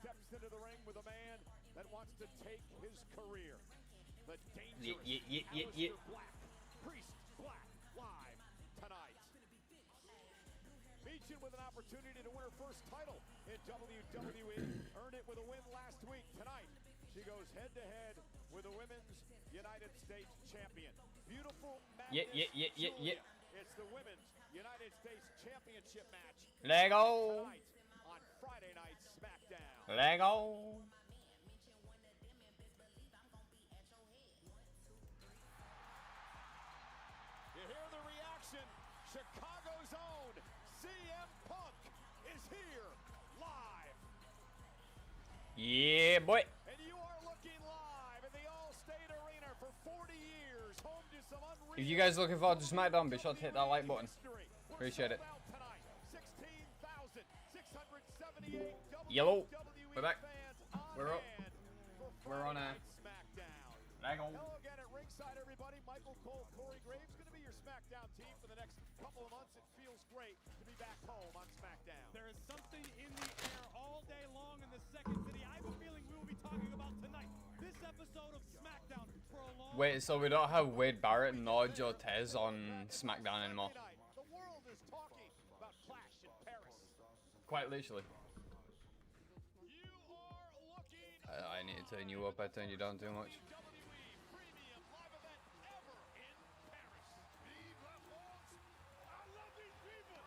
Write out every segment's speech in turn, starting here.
steps into the ring with a man that wants to take his career. The dangerous Alistister Black, Priest Black, live tonight. Meechin with an opportunity to win her first title in WWE. Earned it with a win last week. Tonight, she goes head-to-head with the Women's United States Champion. Beautiful madness. It's the Women's United States Championship match. Lego. Tonight on Friday Night Smackdown. Lego. You hear the reaction. Chicago's own CM Punk is here live. Yeah, boy. And you are looking live in the All-State Arena for 40 years. Home to some unreal. If you guys are looking forward to SmackDown, be sure to hit that like button. Appreciate it. 16,678 Yellow. WWE We're back. fans We're up. hand for We're on Friday a Night SmackDown. Lego. Hello again at ringside, everybody. Michael Cole, Corey Graves, going to be your SmackDown team for the next couple of months. It feels great to be back home on SmackDown. There is something in the air all day long in the second city. I have a feeling we will be talking about tonight. This episode of SmackDown for a long Wait, so we don't have Wade Barrett nor Jotez on SmackDown anymore? The world is talking about Clash in Paris. Quite literally. You are looking I need to turn you up. I turned you down too much. premium live event ever in Paris. Vive la France. I love these people.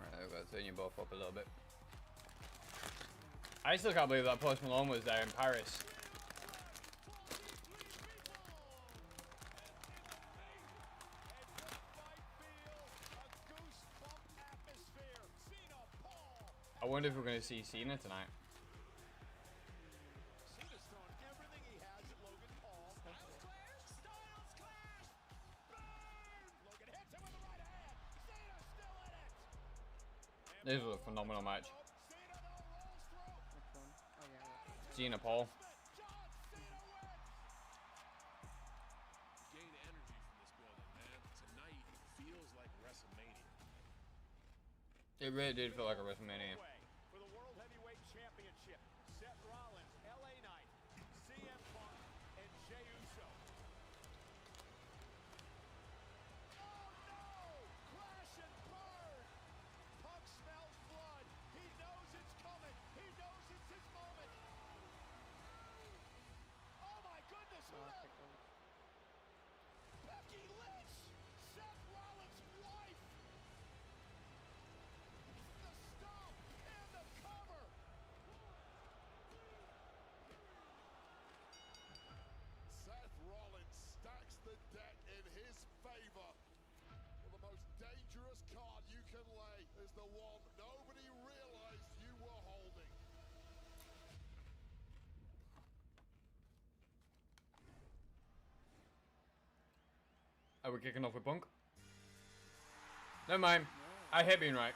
Alright, I've got to turn you both up a little bit. I still can't believe that Post Malone was there in Paris. I wonder if we're going to see Cena tonight. Cena's throwing everything he has at Logan Paul. Styles clash. Burn. Logan hits him with the right hand. Cena's still in it. This was a phenomenal match. Cena though rolls through. Cena Paul. John Cena wins. Gain energy from this building, man. Tonight feels like WrestleMania. It really did feel like a WrestleMania. For the World Heavyweight Championship, Seth Rollins, LA Knight, CM Punk, and Jey Uso. Oh no! Crash and burn! Punk smells blood. He knows it's coming. He knows it's his moment. Oh my goodness! Who that? Becky Lynch! Seth Rollins' wife! The stomp and the cover! Seth Rollins stacks the deck in his favor. Well, the most dangerous card you can lay is the one nobody realized you were holding. Are we kicking off with Punk? Never mind. I hate being right.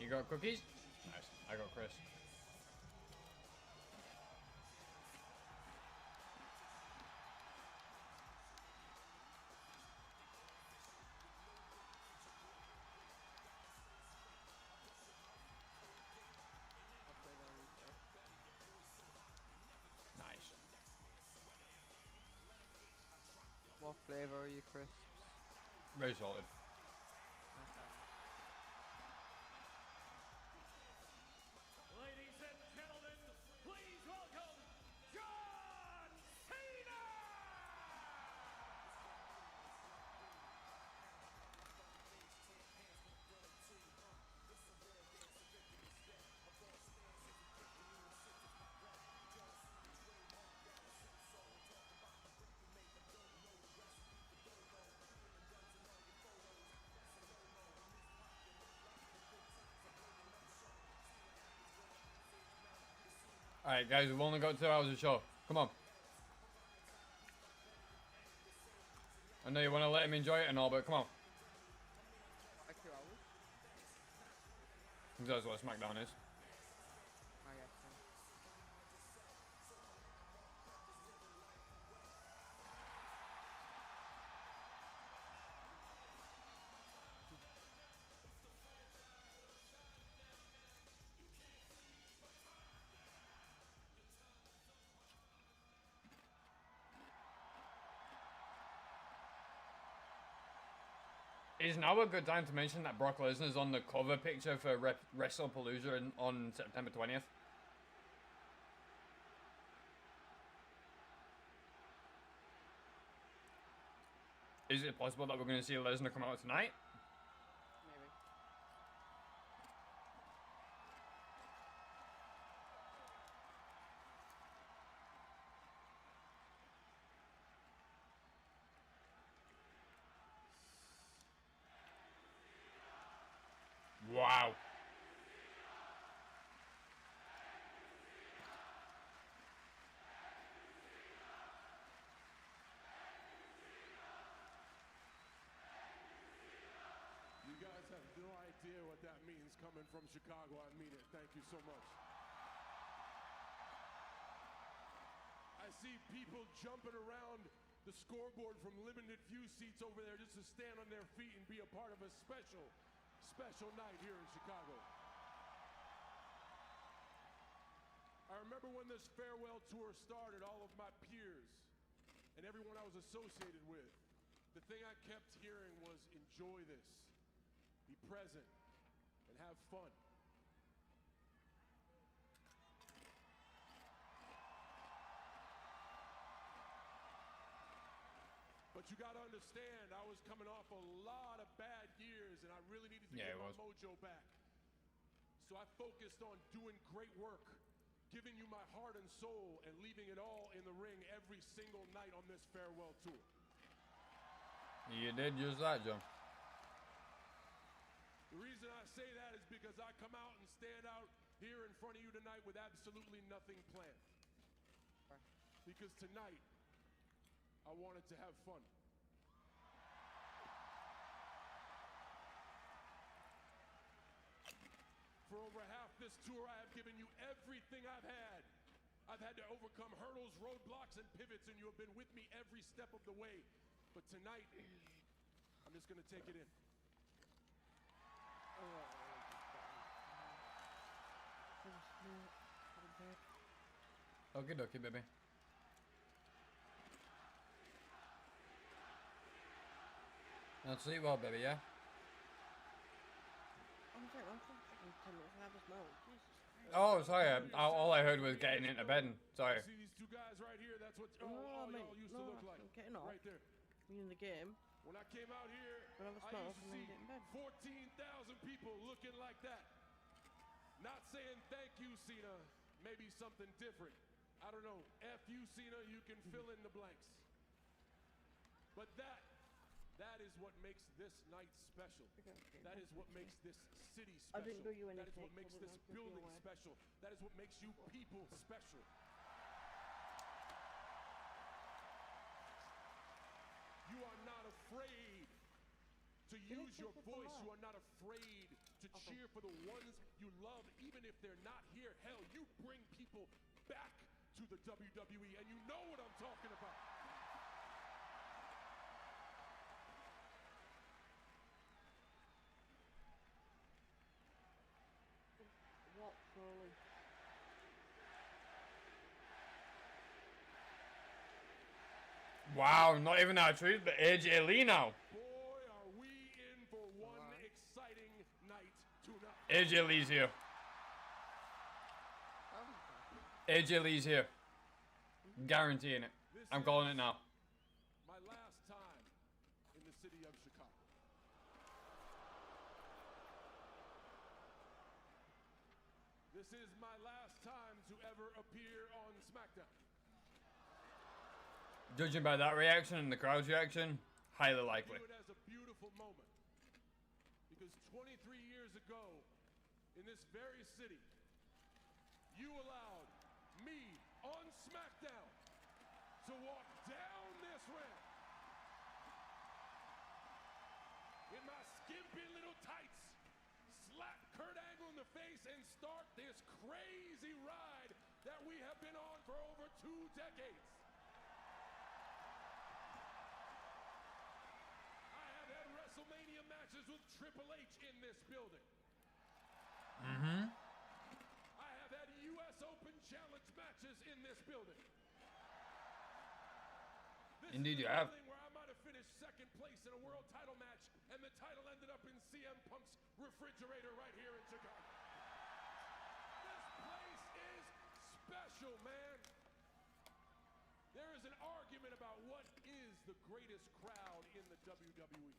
You got cookies? Nice. I got Chris. Nice. What flavor are you, crisps? Very salted. Ladies and gentlemen, please welcome John Cena! Alright, guys, we've only got 2 hours of show. Come on. I know you want to let him enjoy it and all, but come on. Like 2 hours? That's what Smackdown is. I guess so. Is now a good time to mention that Brock Lesnar's on the cover picture for WrestlePalooza on September 20th? Is it possible that we're going to see Lesnar come out tonight? Maybe. Wow. You guys have no idea what that means coming from Chicago. I mean it. Thank you so much. I see people jumping around the scoreboard from limited view seats over there just to stand on their feet and be a part of a special night here in Chicago. I remember when this farewell tour started, all of my peers and everyone I was associated with, the thing I kept hearing was enjoy this, be present, and have fun. But you gotta understand, I was coming off a lot of bad years and I really needed to get my mojo back. So I focused on doing great work, giving you my heart and soul, and leaving it all in the ring every single night on this farewell tour. You did just that, John. The reason I say that is because I come out and stand out here in front of you tonight with absolutely nothing planned. Because tonight, I wanted to have fun. For over half this tour, I have given you everything I've had. I've had to overcome hurdles, roadblocks, and pivots, and you have been with me every step of the way. But tonight, I'm just gonna take it in. Okie dokie, baby. Now sleep well, baby, yeah? I'm sorry, I'm fucking 10 minutes and have a smoke. Jesus Christ. Oh, sorry. All I heard was getting into bed. Sorry. See these two guys right here? That's what No, all mate, y'all used no, to look like. I'm getting off. Right there. Me in the game. When I came out here, We'll have a I smoke used to and then see get in bed. 14,000 people looking like that. Not saying thank you, Cena. Maybe something different. I don't know. F you, Cena. You can fill in the blanks. But that is what makes this night special. That is what makes this city special. I didn't do you That is anything. what makes this building special. That is what makes you people special. You are not afraid to use your voice. You are not afraid to cheer for the ones you love, even if they're not here. Hell, you bring people back to the WWE, and you know what I'm talking about. What, Crowley? Wow, not even our truth, but AJ Lee now. Boy, are we in for one exciting night tonight. AJ Lee's here. AJ Lee's here. Guaranteeing it. I'm calling it now. My last time in the city of Chicago. This is my last time to ever appear on Smackdown. Judging by that reaction and the crowd's reaction, highly likely. I view it as a beautiful moment. Because 23 years ago, in this very city, you allowed me on SmackDown to walk down this ramp in my skimpy little tights, slap Kurt Angle in the face, and start this crazy ride that we have been on for over 2 decades. I have had WrestleMania matches with Triple H in this building. I have had US Open Challenge matches in this building. This Indeed is you the have. building where I might have finished second place in a world title match, and the title ended up in CM Punk's refrigerator right here in Chicago. This place is special, man. There is an argument about what is the greatest crowd in the WWE.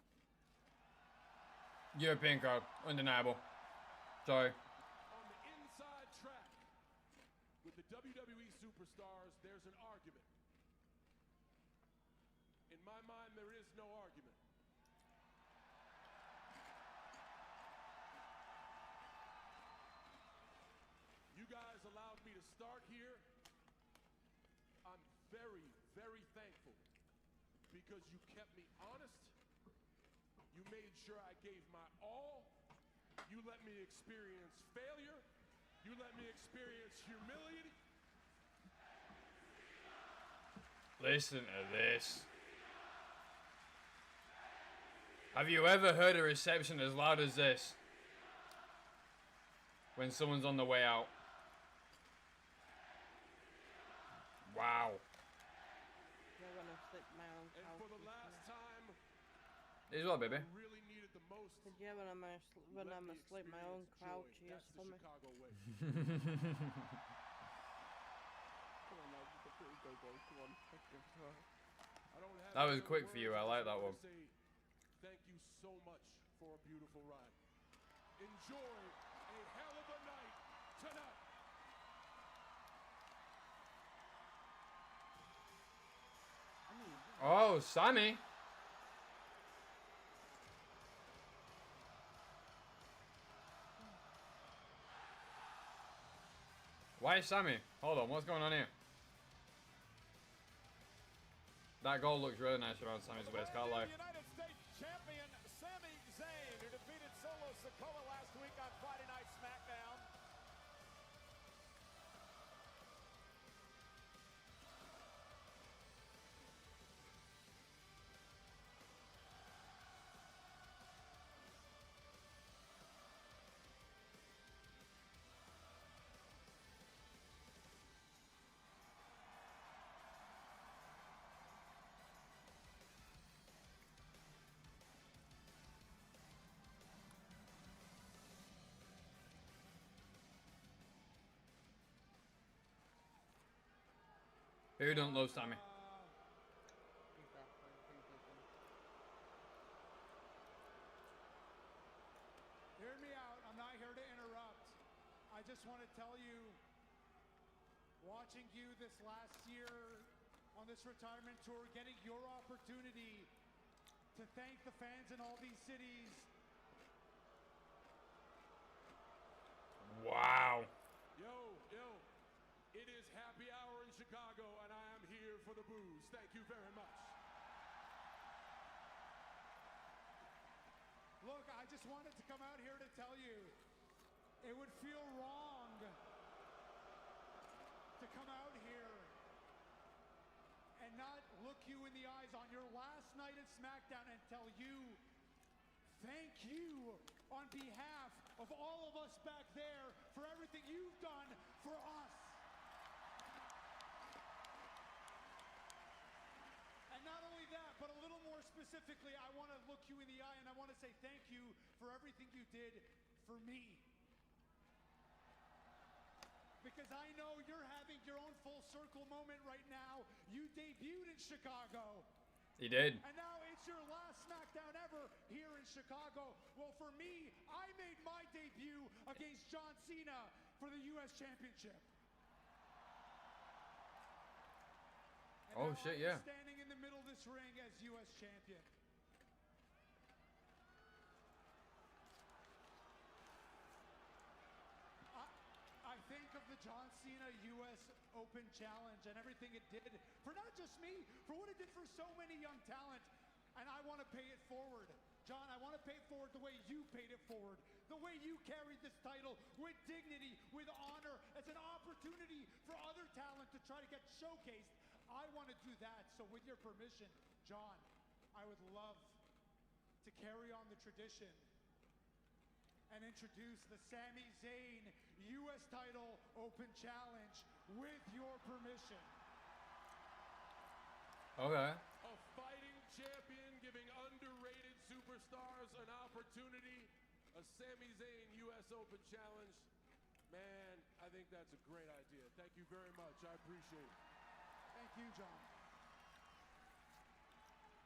European crowd, undeniable. Sorry. On the inside track with the WWE superstars, there's an argument. In my mind, there is no argument. You guys allowed me to start here. I'm very, very thankful because you kept me honest. You made sure I gave my all. You let me experience failure. You let me experience humility. Listen to this. Have you ever heard a reception as loud as this? When someone's on the way out. Wow. You're gonna slip my own And couch. for the last time, This is what, baby. I really needed the most. Did you ever when Let I'm me asleep my own experience couch joy. here That's for the me? Chicago way. Come on now, you can put your go. Come on, take your throw. I don't have That was any quick other for you. words. I like just that wanna one. say thank you so much for a beautiful ride. Enjoy a hell of a night tonight. Oh, Sammy. Why is Sammy? Hold on, what's going on here? That goal looks really nice around Sammy's waist, can't lie. United States champion Sami Zayn, who defeated Solo Sikoa last week on Friday Night SmackDown. Who don't love Sammy? Hear me out. I'm not here to interrupt. I just want to tell you, watching you this last year on this retirement tour, getting your opportunity to thank the fans in all these cities. Wow. Yo, it is happy hour in Chicago, and I am here for the booze. Thank you very much. Look, I just wanted to come out here to tell you, it would feel wrong to come out here and not look you in the eyes on your last night at SmackDown and tell you, thank you on behalf of all of us back there for everything you've done for us. And not only that, but a little more specifically, I want to look you in the eye and I want to say thank you for everything you did for me. Because I know you're having your own full circle moment right now. You debuted in Chicago. He did. And now it's your last SmackDown ever here in Chicago. Well, for me, I made my debut against John Cena for the U.S. Championship. And Oh, now shit, I am yeah. standing in the middle of this ring as U.S. Champion. I think of the John Cena U.S. Open Challenge and everything it did for not just me, for what it did for so many young talent. And I want to pay it forward. John, I want to pay it forward the way you paid it forward. The way you carried this title with dignity, with honor, as an opportunity for other talent to try to get showcased. I want to do that. So with your permission, John, I would love to carry on the tradition and introduce the Sami Zayn U.S. Title Open Challenge with your permission. Okay. A fighting champion giving underrated superstars an opportunity. A Sami Zayn U.S. Open Challenge. Man, I think that's a great idea. Thank you very much. I appreciate it. Thank you, John.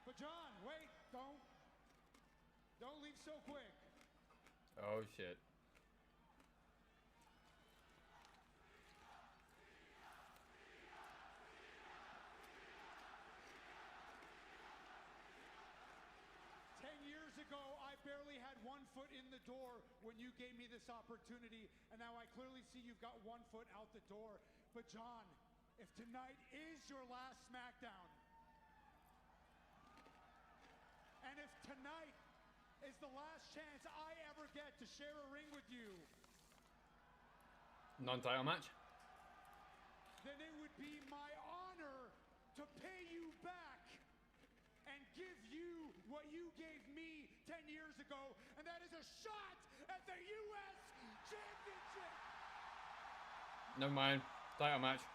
But John, wait, don't leave so quick. Oh shit. 10 years ago, I barely had 1 foot in the door when you gave me this opportunity, and now I clearly see you've got 1 foot out the door. But John, if tonight is your last Smackdown, and if tonight is the last chance I ever get to share a ring with you, non-title match? then it would be my honor to pay you back and give you what you gave me 10 years ago, and that is a shot at the U.S. Championship. Never mind. Title match.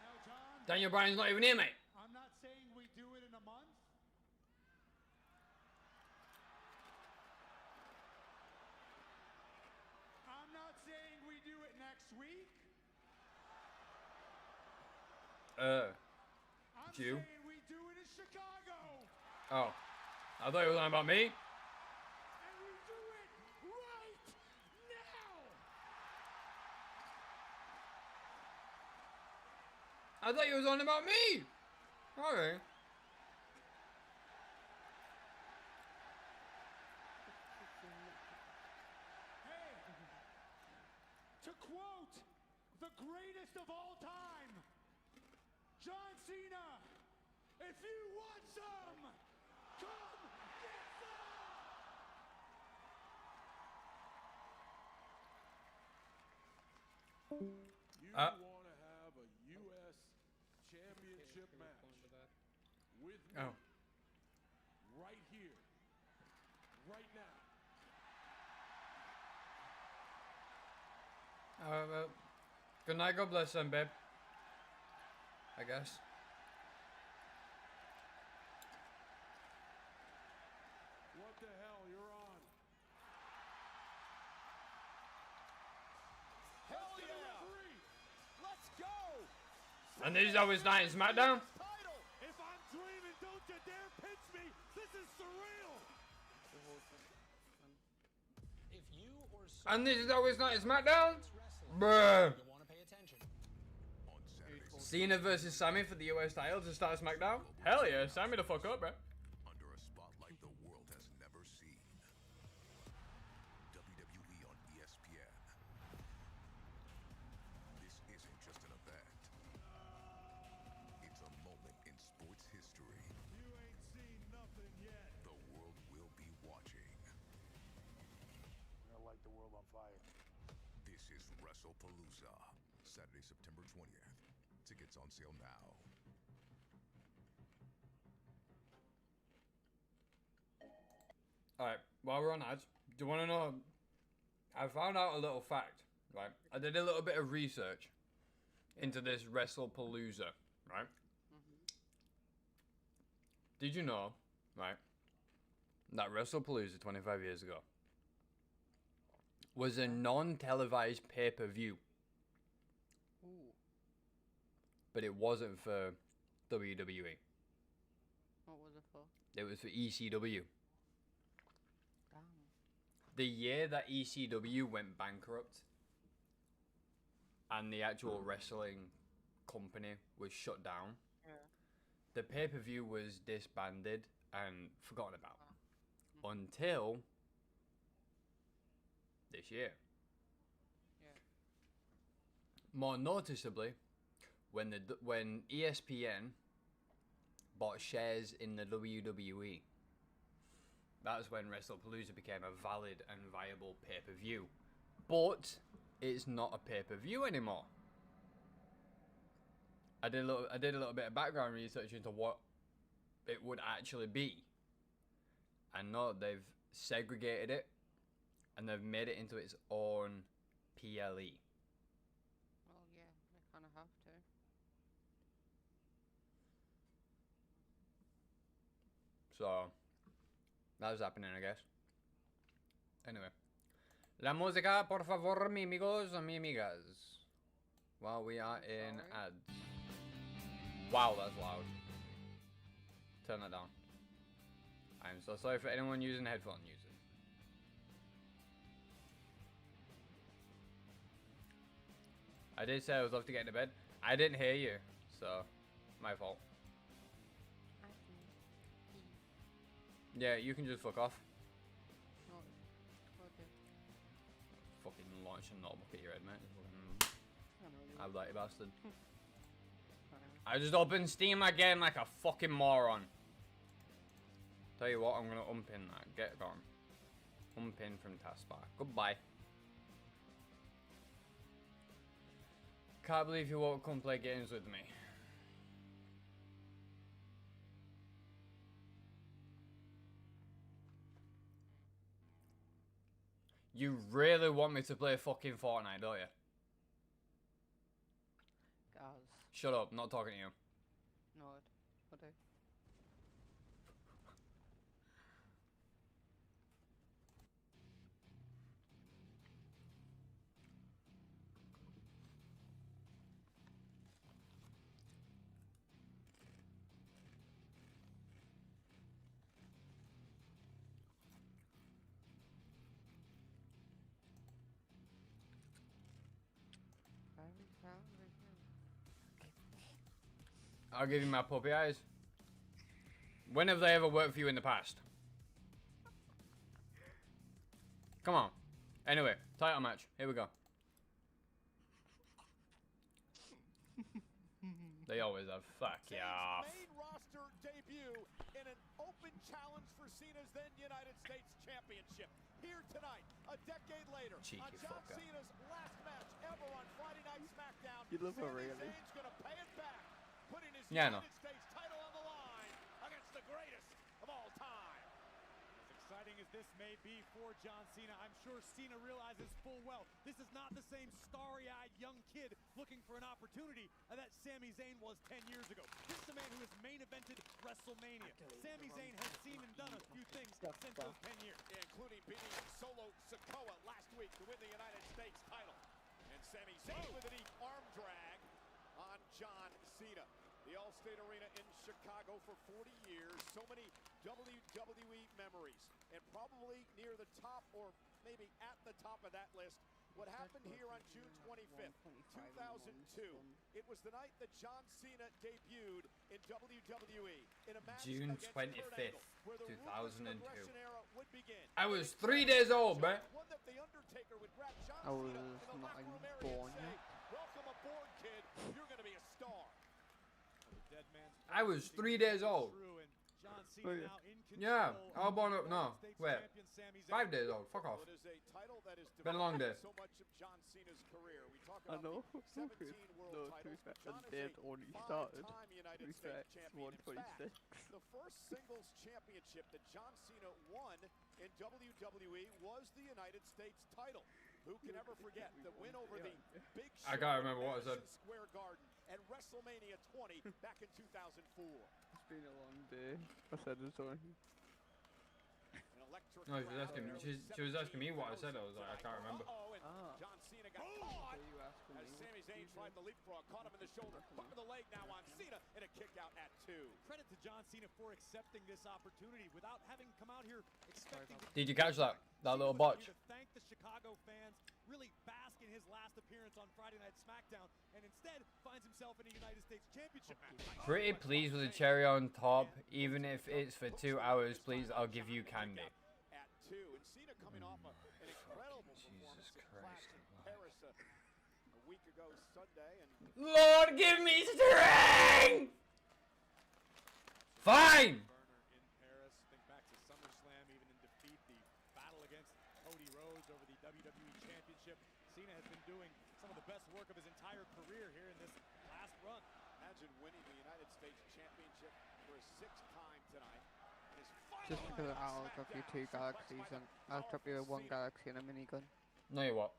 Now, John, Daniel Bryan's not even here, mate. I'm not saying we do it in a month. I'm not saying we do it next week. I'm you? saying we do it in Chicago. Oh. I thought you were talking about me. And we do it right now. I thought you was on about me. Okay. Hey, to quote the greatest of all time, John Cena, if you want some, come get some! You want to have a U.S. Championship match with me right here, right now. Well, good night, God bless them, babe. I guess. What the hell? You're on. Hell yeah! Let's go! And this is how it's night in SmackDown. Title! If I'm dreaming, don't you dare pinch me! This is surreal! If you or And this is how it's night in SmackDown. Bruh. you want to pay attention. Cena versus Sammy for the US title to start SmackDown. Hell yeah, Sammy the fuck up, bruh. Under a spotlight the world has never seen. WWE on ESPN. This isn't just an event. It's a moment in sports history. You ain't seen nothing yet. The world will be watching. I light the world on fire. This is WrestlePalooza, Saturday, September 20th. Tickets on sale now. Alright, while we're on ads, do you want to know? I found out a little fact, right? I did a little bit of research into this WrestlePalooza, right? Did you know, right, that WrestlePalooza 25 years ago was a non-televised pay-per-view, Ooh. but it wasn't for WWE. What was it for? It was for ECW. Damn. The year that ECW went bankrupt and the actual wrestling company was shut down. Yeah. The pay-per-view was disbanded and forgotten about until this year. Yeah. More noticeably, when ESPN bought shares in the WWE, that's when WrestlePalooza became a valid and viable pay-per-view. But it's not a pay-per-view anymore. I did a little bit of background research into what it would actually be. And no, they've segregated it and they've made it into its own PLE. Well, yeah, they kind of have to. So that was happening, I guess. Anyway. La música, por favor, mi amigos, mi amigas. While we are in ads. Wow, that's loud. Turn that down. I'm so sorry for anyone using headphone users. I did say I was off to get into bed. I didn't hear you, so my fault. Yeah, you can just fuck off. Fucking launch a notebook at your head, mate. I like you, bastard. I just opened Steam again like a fucking moron. Tell you what, I'm gonna unpin that. Get gone. Unpin from taskbar. Goodbye. Can't believe you won't come play games with me. You really want me to play fucking Fortnite, don't you? Guys. Shut up, not talking to you. No, I do. I'll give you my puppy eyes. When have they ever worked for you in the past? Come on. Anyway, title match. Here we go. They always have. Fuck yeah. Main roster debut in an open challenge for Cena's then United States Championship. Here tonight, a decade later, Cheeky on John fucker. Cena's last match ever on Friday Night Smackdown. You love her, Sami really. Zayn's gonna pay it back, putting his Yeah, I United know. States title on the line against the greatest of all time. As exciting as this may be for John Cena, I'm sure Cena realizes full well this is not the same starry-eyed young kid looking for an opportunity that Sami Zayn was 10 years ago. This is a man who has main evented WrestleMania. Sami Zayn has seen and done a few things since those 10 years. Including beating Solo Sikoa last week to win the United States title. And Sami Zayn with a deep arm drag on John Cena. The Allstate Arena in Chicago for 40 years. So many WWE memories. And probably near the top, or maybe at the top of that list, what happened here on June 25th, 2002. It was the night that John Cena debuted in WWE in a match June against Kurt 25th, Angle, where the 2002. Progression era would begin. I was 3 days old, man. One that the Undertaker would grab John I was Cena in the not locker even room area born and say, yet. "Welcome aboard, kid. You're going to be a star." The dead man's I was 3 days old. true, and John Oh, Cena yeah. now in control. Yeah, I was born up. No, United States wait. champion Sami Zayn. 5 days old. Fuck off. Well, it is a title that has Been a long day. defined so much of John Cena's career. We talk I about know. the 17 world No, to be titles. fair, John the is dead a only started. five-time United To be States fair, champion. In fact, 126. the first singles championship that John Cena won in WWE was the United States title. Who can ever forget the win over the Big Show I can't remember what I at said. Madison Square Garden at WrestleMania 20 back in 2004. It's been a long day. I said it already. An electric No, she was crowd asking me- there she was asking me what I said. I was like, I can't remember. Uh-oh, and Ah. John Cena got caught So you asking as me Sami what Zayn you tried did? the leapfrog, caught him in the shoulder, butt of the leg now on Cena, and a kick out at 2. Credit to John Cena for accepting this opportunity without having come out here expecting to Did you catch that? That Cena little was out botch? here to thank the Chicago fans, really bask in his last appearance on Friday Night Smackdown, and and instead finds himself in a United States Championship match. Pretty pleased with the cherry on top. Even if it's for 2 hours, please, I'll give you candy. At 2, and Cena coming off an incredible performance Jesus in Christ. Clash in Paris a week ago Sunday, and Lord, give me strength! Fine! Burner in Paris. Think back to SummerSlam, even in defeat, the battle against Cody Rhodes over the WWE Championship. Cena has been doing some of the best work of his entire career here in this last run. imagine winning the United States Championship for a 6th time tonight. His final Just because night on I'll drop you SmackDown, 2 suppressed galaxies by and the I'll drop you powerful 1 Cena. galaxy and a minigun. No, you what?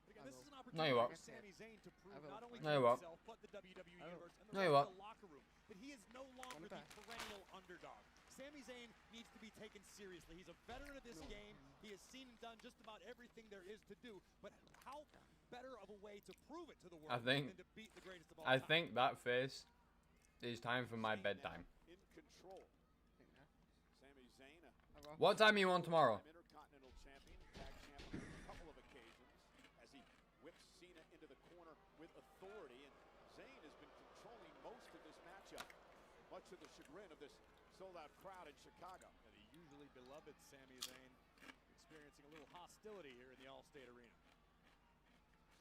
But again, this is an No, opportunity you won't. for Sami Zayn to prove will. not only No, to you won't. himself, but the WWE I will. Universe and the No, rest you of won't. the locker room that he is no longer the perennial underdog. Sami Zayn needs to be taken seriously. He's a veteran of this game. He has seen and done just about everything there is to do. But how better of a way to prove it to the world I think- than to beat the greatest of all I time? think that face is time for my Zayn bedtime. now in control. Sami Zayn, What time are you on tomorrow? Intercontinental champion, tag champion on a couple of occasions as he whips Cena into the corner with authority, and Zayn has been controlling most of this matchup, much to the chagrin of this sold-out crowd in Chicago. And the usually beloved Sami Zayn experiencing a little hostility here in the Allstate Arena.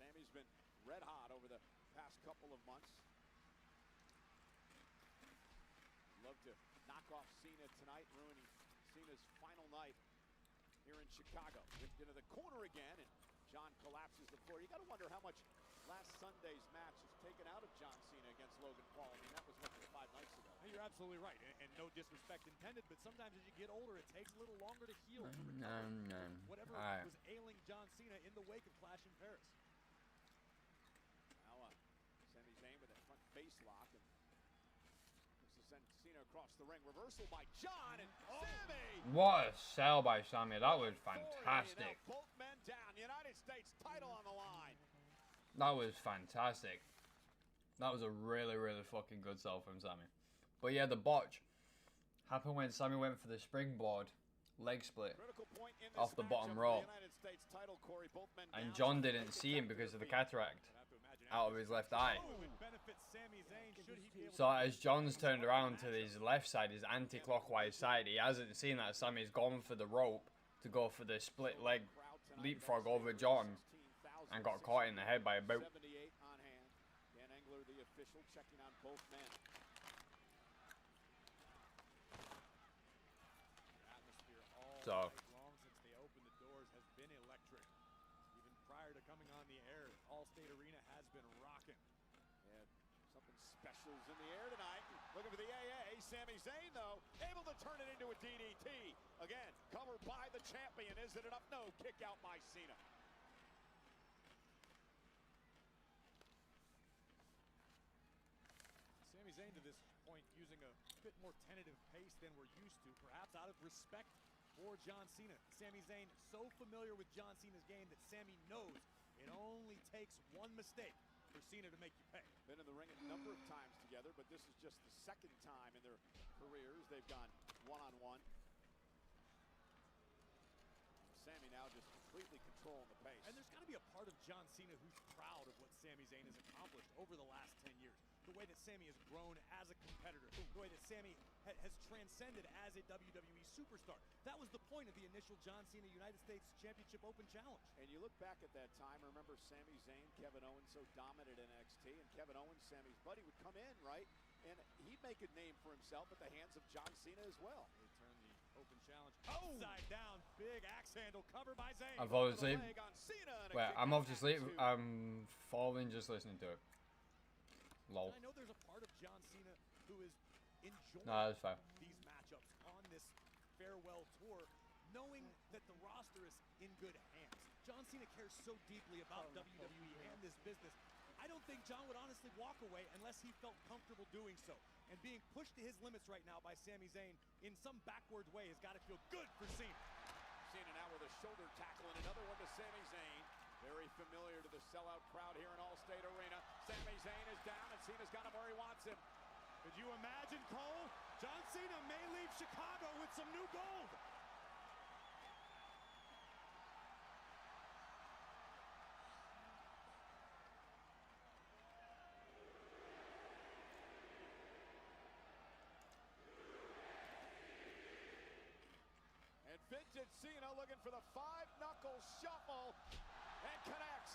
Sami's been red hot over the past couple of months. Love to knock off Cena tonight, ruining Cena's final night here in Chicago. Whipped into the corner again, and John collapses the floor. You got to wonder how much last Sunday's match has taken out of John Cena against Logan Paul. I mean, that was what, 5 nights ago. Hey, you're absolutely right, and no disrespect intended, but sometimes as you get older, it takes a little longer to heal, to recover whatever Alright. was ailing John Cena in the wake of Clash in Paris. Now, Sami Zayn with that front face lock, and looks to send Cena across the ring. Reversal by John, and Sami! What a sell by Sammy. That was Now fantastic. both men down. United States title on the line. That was fantastic. That was a really, really fucking good sell from Sammy. But yeah, the botch happened when Sammy went for the springboard leg split Critical point in this off the bottom matchup for rope. the United States title, Corey. Both men And down. John didn't see him because of the cataract I'd have to imagine out of his left eye. it would benefit Sami Zayn should he be able So to as John's turned around to his left side, his anti-clockwise side, he hasn't seen that Sammy's gone for the rope to go for the split leg leapfrog over John and got caught in the head by a boot. 78 on hand. Dan Engler, the official, checking on both men. atmosphere all So- night long since they opened the doors has been electric. Even prior to coming on the air, Allstate Arena has been rocking. Yeah, something special's in the air tonight. Looking for the AA. Sami Zayn, though, able to turn it into a DDT. Again, covered by the champion. Is it enough? No, kick out by Cena. Sami Zayn to this point using a bit more tentative pace than we're used to, perhaps out of respect for John Cena. Sami Zayn so familiar with John Cena's game that Sami knows it only takes one mistake for Cena to make you pay. Been in the ring a number of times together, but this is just the 2nd time in their careers they've gone one-on-one. Sami now just completely controlling the pace. And there's got to be a part of John Cena who's proud of what Sami Zayn has accomplished over the last 10 years. The way that Sami has grown as a competitor, the way that Sami has transcended as a WWE superstar. That was the point of the initial John Cena United States Championship Open Challenge. And you look back at that time, remember Sami Zayn, Kevin Owens so dominant in NXT, and Kevin Owens, Sami's buddy, would come in, right? And he'd make a name for himself at the hands of John Cena as well. They turn the Open Challenge upside down. Big axe handle cover by Zayn. I'm falling asleep. Leg on Cena, and a Wait, kick I'm out off to at sleep. 2. I'm falling just listening to it. Lol. And I know there's a part of John Cena who is enjoying No, that's fine. these matchups on this farewell tour, knowing that the roster is in good hands. John Cena cares so deeply about WWE and this business. I don't think John would honestly walk away unless he felt comfortable doing so. And being pushed to his limits right now by Sami Zayn in some backward way has got to feel good for Cena. Cena now with a shoulder tackle and another one to Sami Zayn. Very familiar to the sellout crowd here in Allstate Arena. Sami Zayn is down and Cena's got him where he wants him. Could you imagine, Cole? John Cena may leave Chicago with some new gold. Vintage Cena looking for the 5-knuckle shuffle and connects.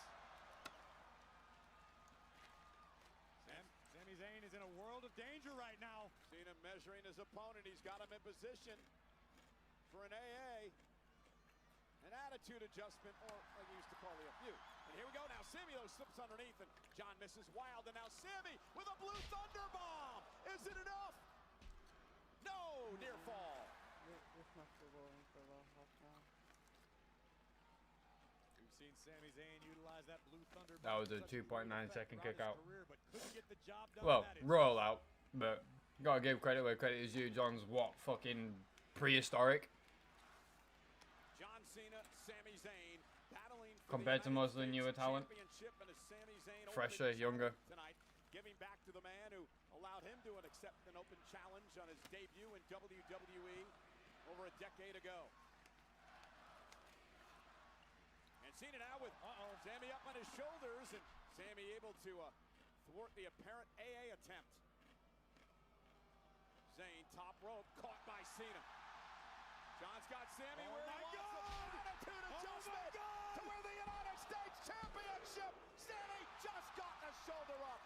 Sami Zayn is in a world of danger right now. Cena measuring his opponent. He's got him in position for an AA. An attitude adjustment, or like you used to call it, a few. And here we go now. Sami, though, slips underneath, and John misses wild. And now Sami with a blue thunder bomb. Is it enough? No, near fall. This must be rolling for the half now. We've seen Sami Zayn utilize that blue thunder. That was a bomb to such 2.9 great second effect kick throughout out. his career, but couldn't get the job done Well, with that. roll out, but gotta give credit where credit is due. John's what, fucking prehistoric John Cena, Sami Zayn battling for compared to the most of the United newer States talent. Championship, and a Sami Zayn Fresher, open younger. tonight, giving back to the man who allowed him to accept an open challenge on his debut in WWE over a decade ago. And Cena now with Sami up on his shoulders, and Sami able to thwart the apparent AA attempt. Zayn top rope, caught by Cena. John's got Sami where he wants him. Attitude adjustment to win the United States Championship. Sami just got the shoulder up.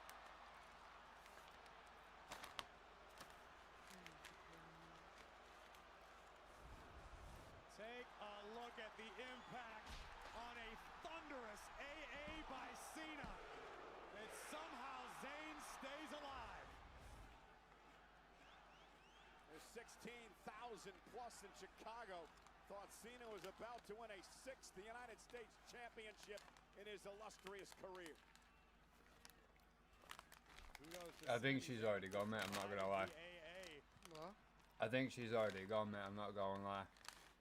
Take a look at the impact on a thunderous AA by Cena. That somehow Zayn stays alive. There's 16,000 plus in Chicago. Thought Cena was about to win a 6th United States Championship in his illustrious career. I think she's already gone, mate. I'm not gonna lie. What? I think she's already gone, mate. I'm not gonna lie.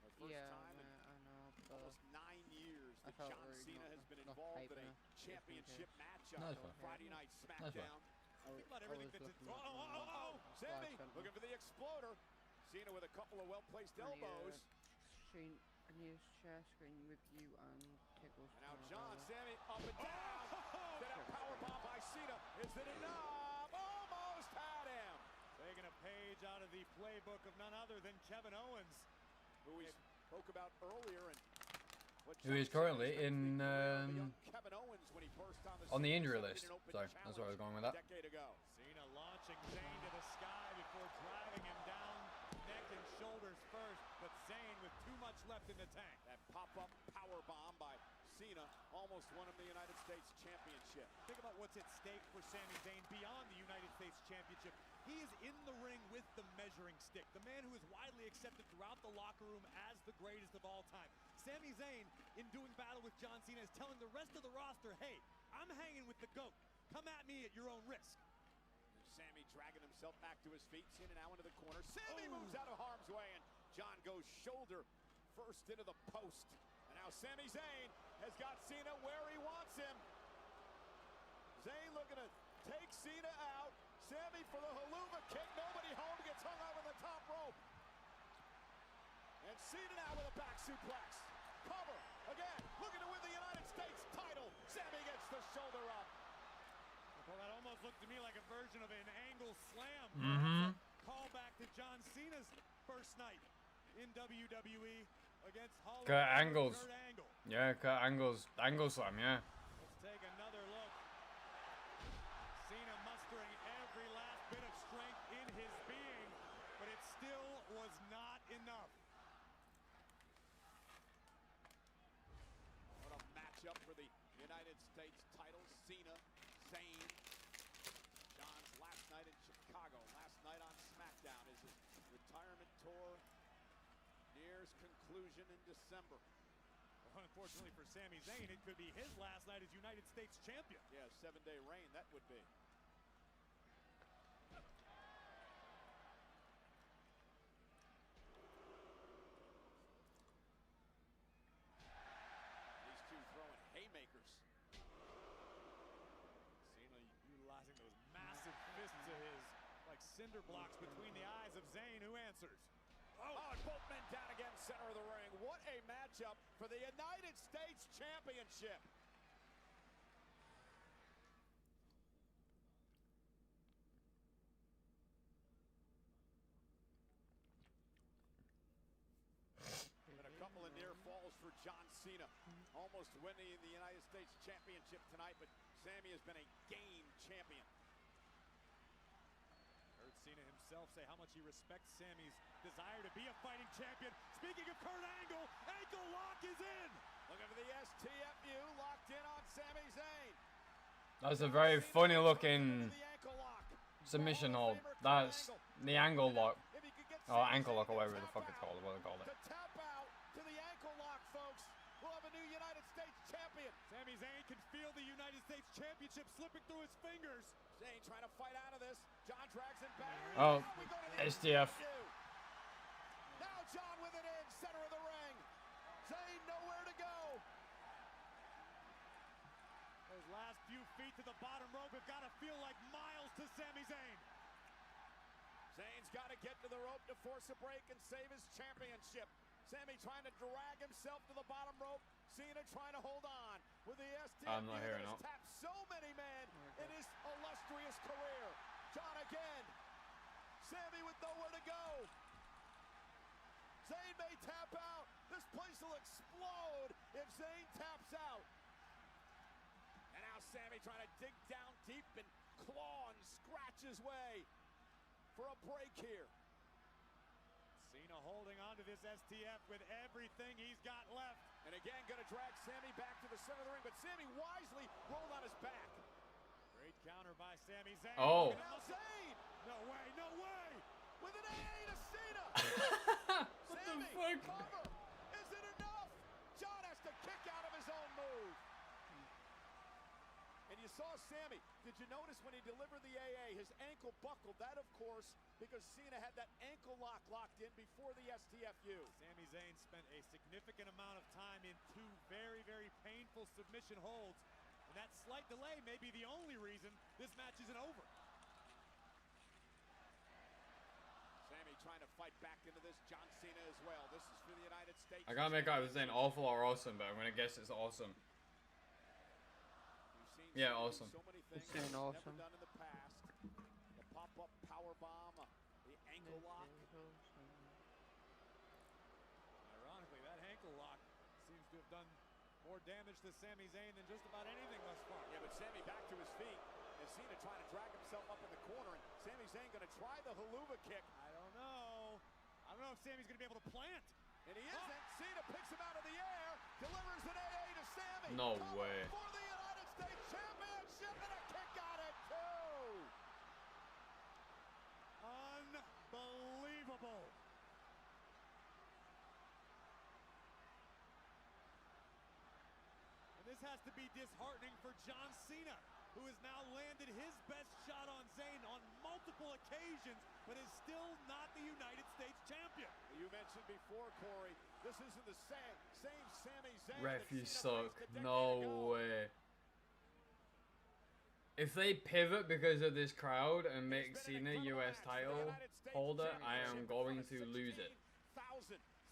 The first Yeah, time in I know, but almost 9 years I that thought John we were Cena not- has been not involved in a hyping her, championship just in matchup No, it's on fine. Friday Night fine. Smackdown. Think about everything that's looking in. at Sami Flash, looking for the exploder. Cena with a couple of well-placed I need a elbows. screen. I need a share screen with you and Tickles. And now John, Sami up and down. Then a powerbomb by Cena. Is it enough? Almost had him. Taking a page out of the playbook of none other than Kevin Owens. Who we spoke about earlier, and what Who is John currently Cena in, the career of a young Kevin Owens when he burst on the on the scene, injury accepting list. an open Sorry, that's where I was going with challenge that. a decade ago. Cena launching Zayn to the sky before driving him down, neck and shoulders first, but Zayn with too much left in the tank. That pop-up power bomb by Cena almost won him the United States Championship. Think about what's at stake for Sami Zayn beyond the United States Championship. He is in the ring with the measuring stick, the man who is widely accepted throughout the locker room as the greatest of all time. Sami Zayn, in doing battle with John Cena, is telling the rest of the roster, hey, I'm hanging with the GOAT. Come at me at your own risk. Sami dragging himself back to his feet. Cena now into the corner. Sami moves out of harm's way, and John goes shoulder first into the post. And now Sami Zayn has got Cena where he wants him. Zayn looking to take Cena out. Sami for the haluva kick. Nobody home, gets hung over the top rope. And Cena now with a back suplex. Cover again, looking to win the United States title. Sami gets the shoulder up. Well, that almost looked to me like a version of an angle slam. Call back to John Cena's first night in WWE against Hall of Kurt Famer Angle's. Kurt Angle. Yeah, Kurt Angle's angle slam, yeah. Let's take another look. Cena mustering every last bit of strength in his being, but it still was not enough. What a matchup for the United States title. Cena, Zayn. John's last night in Chicago, last night on Smackdown as his retirement tour nears conclusion in December. Well, unfortunately for Sami Zayn, it could be his last night as United States champion. Yeah, 7-day reign, that would be. These two throwing haymakers. Cena utilizing those massive fists of his like cinder blocks between the eyes of Zayn, who answers. Oh, and both men down again, center of the ring. What a matchup for the United States Championship. John Cena almost winning the United States Championship tonight, but Sami has been a game champion. Heard Cena himself say how much he respects Sami's desire to be a fighting champion. Speaking of Kurt Angle, ankle lock is in. Looking for the STFU, locked in on Sami Zayn. That's a very funny looking submission hold. That's the angle lock. Or ankle lock, or whatever the fuck it's called. What they call it. To tap out to the ankle lock, folks. We'll have a new United States champion. Sami Zayn can feel the United States Championship slipping through his fingers. Zayn trying to fight out of this. John drags him back. Oh, STF. Now John with it in, center of the ring. Zayn nowhere to go. Those last few feet to the bottom rope have got to feel like miles to Sami Zayn. Zayn's got to get to the rope to force a break and save his championship. Sami trying to drag himself to the bottom rope. Cena trying to hold on with the STF. I'm not hearing that has it. tapped so many men in his illustrious career. John again. Sami with nowhere to go. Zayn may tap out. This place will explode if Zayn taps out. And now Sami trying to dig down deep and claw and scratch his way for a break here. Cena holding on to this STF with everything he's got left. And again, going to drag Sami back to the center of the ring, but Sami wisely rolled on his back. Great counter by Sami Zayn. Oh. And now Zayn! No way, no way! With an A to Cena! What Sami, the fuck? cover! Is it enough? John has to kick out of his own move. And you saw Sami. Did you notice when he delivered the AA, his ankle buckled? That, of course, because Cena had that ankle lock locked in before the STFU. Sami Zayn spent a significant amount of time in two very, very painful submission holds. And that slight delay may be the only reason this match isn't over. Sami trying to fight back into this. John Cena as well. This is for the United States. I can't make out if it's saying awful or awesome, but I'm gonna guess it's awesome. Yeah, awesome. So many things It's saying awesome. never done in the past. The pop-up power bomb, the ankle lock. Ironically, that ankle lock seems to have done more damage to Sami Zayn than just about anything thus far. Yeah, but Sami back to his feet. And Cena trying to drag himself up in the corner. And Sami Zayn going to try the haluva kick. I don't know. I don't know if Sami's going to be able to plant. And he isn't. Cena picks him out of the air. Delivers an AA to Sami. No Cover way. For the United States Championship. And a kick out at 2. Unbelievable. And this has to be disheartening for John Cena, who has now landed his best shot on Zayn on multiple occasions, but is still not the United States champion. You mentioned before, Corey, this isn't the same Sami Zayn. Ref, that you Cena suck. faced a decade No ago. way. If they pivot because of this crowd and make It's been Cena an incredible US match for the title United States holder, I Championship am in going front to of lose it.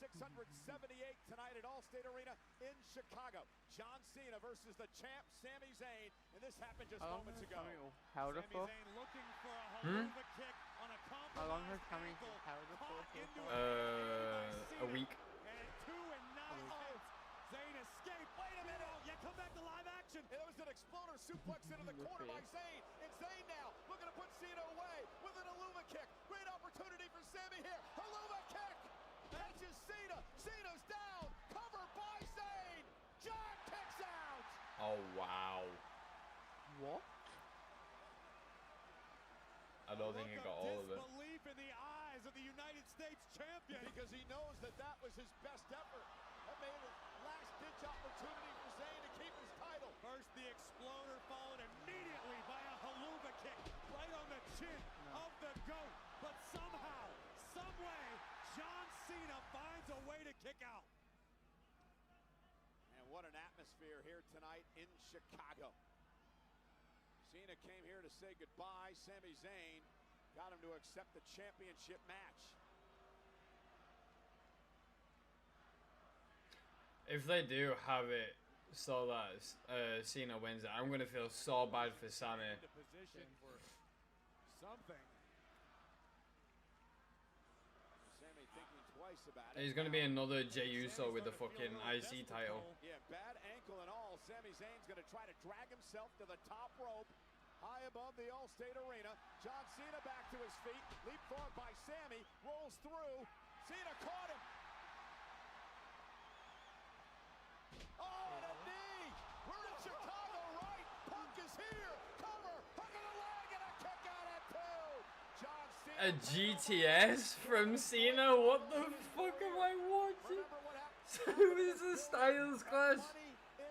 16,678 tonight at Allstate Arena in Chicago. John Cena versus the champ Sami Zayn, and this happened just moments ago. How the Sami fuck? Zayn looking for a haluva kick on a How long has compromised Sami ankle, how the caught fuck? into a by A Cena. week. And 2 and 9 counts. Zayn escaped. Wait a minute. Yeah, come back to live action. It was an exploder suplex into the corner by Zayn. And Zayn now looking to put Cena away with an haluva kick. Great opportunity for Sami here. Haluva kick. Catches Cena. Cena's down. Covered by Zayn. John kicks out. Oh, wow. What? I don't think he got all of it. Disbelief in the eyes of the United States champion. Because he knows that that was his best effort. That made a last-ditch opportunity for Zayn to keep his title. First, the exploder followed immediately by a haluva kick right on the chin of the GOAT. But somehow, someway, John Cena finds a way to kick out. And what an atmosphere here tonight in Chicago. Cena came here to say goodbye. Sami Zayn got him to accept the championship match. If they do have it so that Cena wins it, I'm gonna feel so bad for Sami. Into position for something. Sami thinking twice nervous about it. He's gonna be another Jey Uso with the fucking IC title. Yeah, bad ankle and all. Sami Zayn's going to try to drag himself to the top rope, high above the Allstate Arena. John Cena back to his feet. Leapfrog by Sami. Rolls through. Cena caught him. Oh, and a knee. We're in Chicago, right? Punk is here. Cover. Hook of the leg and a kick out at two. John Cena. A GTS from Cena? What the fuck am I watching? So is the Styles Clash.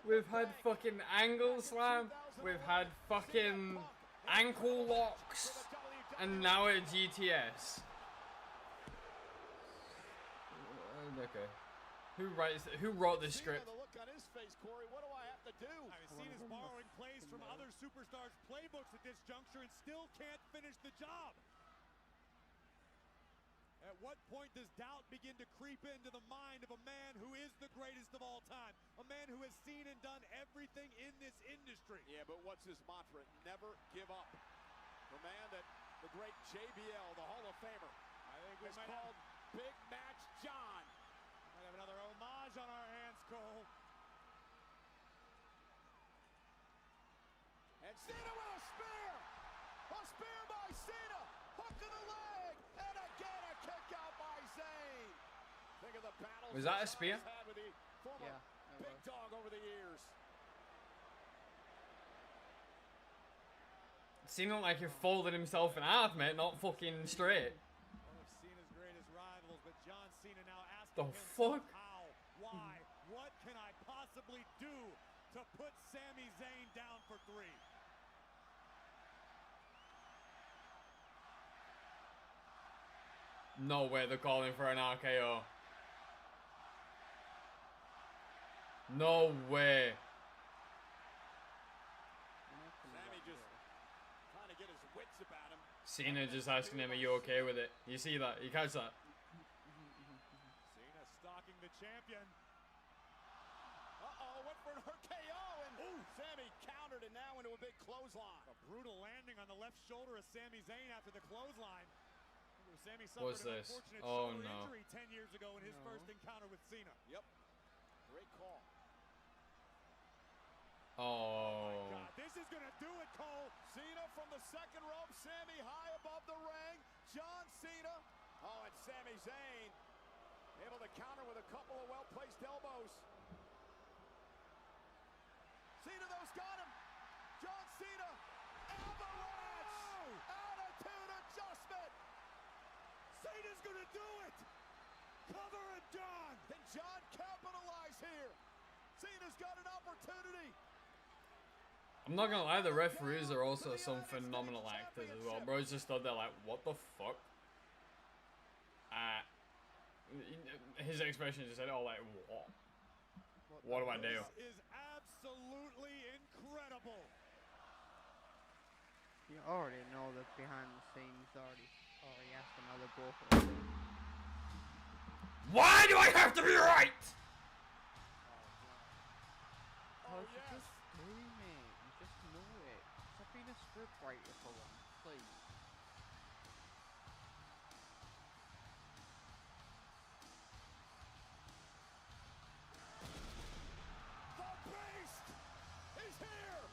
We've had fucking angle slam. We've had fucking ankle locks. And now a GTS. Okay. Who wrote this script? The look on his face, Corey. What do I have to do? I mean, Cena's borrowing plays from other superstars' playbooks at this juncture and still can't finish the job. At what point does doubt begin to creep into the mind of a man who is the greatest of all time? A man who has seen and done everything in this industry. Yeah, but what's his mantra? Never give up. The man that the great JBL, the Hall of Famer, I think we is might called Big Match John. might have another homage on our hands, Cole. And Cena with a spear! A spear by Cena! Hook to the leg! And again a kick out by Zayn! Think of the battles Was that a spear? Zayn had with the former big dog over the years. Cena like he folded himself in half, mate, not fucking straight. One of Cena's greatest rivals, but John Cena now asking The himself fuck? how, why, what can I possibly do to put Sami Zayn down for three? No way they're calling for an RKO. No way. Sami just trying to get his wits about him. Cena just asking him, are you okay with it? You see that? You catch that? Cena stalking the champion. Uh-oh, went for an RKO, and Sami countered it now into a big clothesline. A brutal landing on the left shoulder of Sami Zayn after the clothesline. Sami What's suffered an this? unfortunate Oh, shoulder no. injury 10 years ago in his first encounter with Cena. Yep. Great call. Oh. God, this is going to do it, Cole. Cena from the second rope. Sami high above the ring. John Cena. Oh, and Sami Zayn able to counter with a couple of well-placed elbows. Cena, though's got him. John Cena. Avalanche. Attitude adjustment. Cena's going to do it. Cover and done. Can John capitalize here? Cena's got an opportunity. I'm not gonna lie, the referees are also some phenomenal actors as well. Bro's just stood there like, what the fuck? His expression just said, oh, like, what? What do I do? This is absolutely incredible. You already know that behind the scenes already asked another bull. Why do I have to be right? Oh, You yes. just dream it. You just know it. Stop being a script writer for once, please. The Beast is here.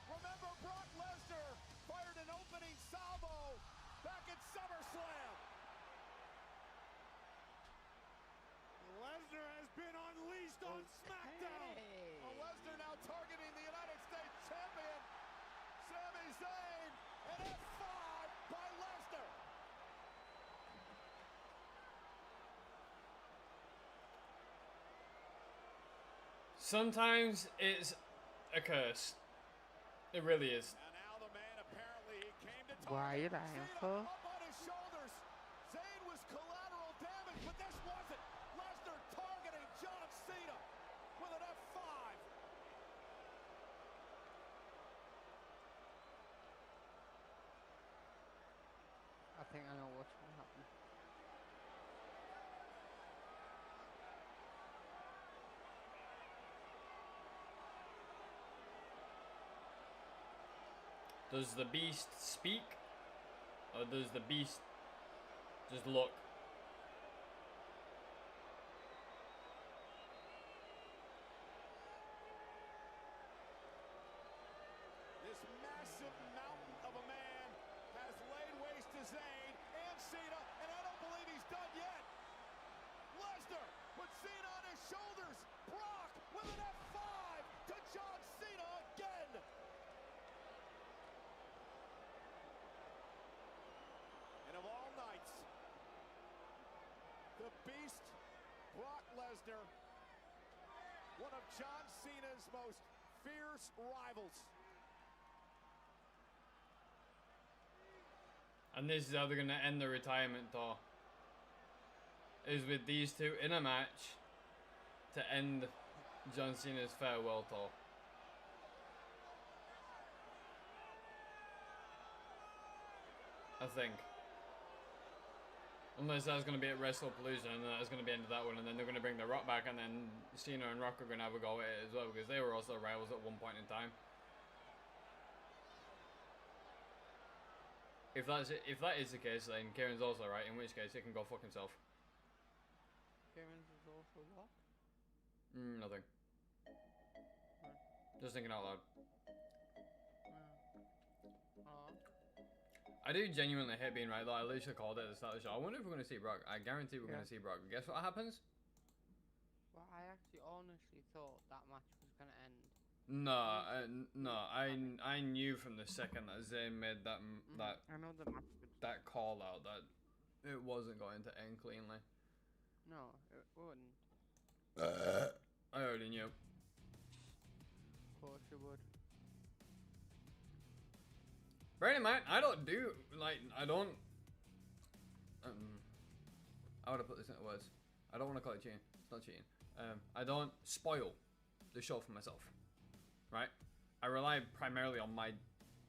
Remember, Brock Lesnar fired an opening salvo back at SummerSlam. Lesnar has been unleashed on Smackdown. Hey. Lesnar now targeting the United States Champion, Sami Zayn, and F5 by Lesnar. Sometimes it's a curse. It really is. And now the man apparently he came to target. Why are you lying Cena for? up on his shoulders. Zayn was collateral damage, but this wasn't. Lesnar targeting John Cena with an F5. I think I know what's going to happen. Does the beast speak? Or does the beast Just look. This massive mountain of a man has laid waste to Zayn and Cena, and I don't believe he's done yet. Lesnar with Cena on his shoulders. Brock with an F5 to John Cena again. And of all nights, the Beast, Brock Lesnar, one of John Cena's most fierce rivals. And this is how they're going to end the retirement tour. Is with these two in a match to end John Cena's farewell tour. I think. Unless that's going to be at WrestlePalooza and that's going to be the end of that one, and then they're going to bring The Rock back, and then Cena and Rock are going to have a go at it as well, because they were also rivals at one point in time. If that is the case, then Kieran's also right, in which case he can go fuck himself. Kieran's is also what? Nothing. Just thinking out loud. I do genuinely hate being right though. I literally called it at the start of the show. I wonder if we're going to see Brock. I guarantee we're going to see Brock. Guess what happens? Well, I actually honestly thought that match was going to end. No, I knew from the second that Zayn made that I know the match would... that call out that it wasn't going to end cleanly. No, it wouldn't. I already knew. Of course you would. Bear in mind, I don't do I don't. How would I put this into words? I don't want to call it cheating. It's not cheating. I don't spoil the show for myself. Right? I rely primarily on my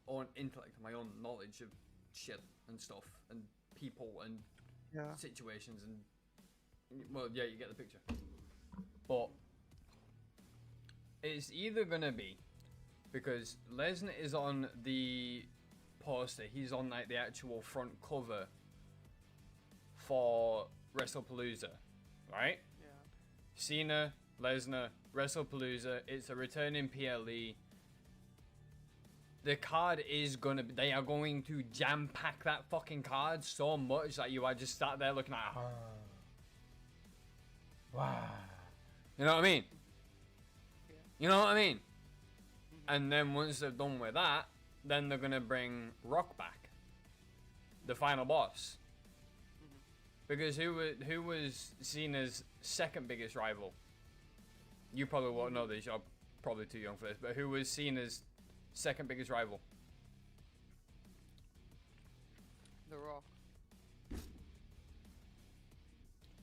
own intellect, my own knowledge of shit and stuff and people and situations and, well, yeah, you get the picture. But it's either gonna be because Lesnar is on the poster, he's on like the actual front cover for WrestlePalooza, right? Yeah. Cena, Lesnar, WrestlePalooza, it's a returning PLE. The card is gonna be, they are going to jam pack that fucking card so much that you are just sat there looking at, wow. You know what I mean? Yeah. You know what I mean? And then once they're done with that, then they're gonna bring Rock back, the final boss. Because who was Cena's second biggest rival? You probably won't know this. You're probably too young for this. But who was Cena's second biggest rival? The Rock.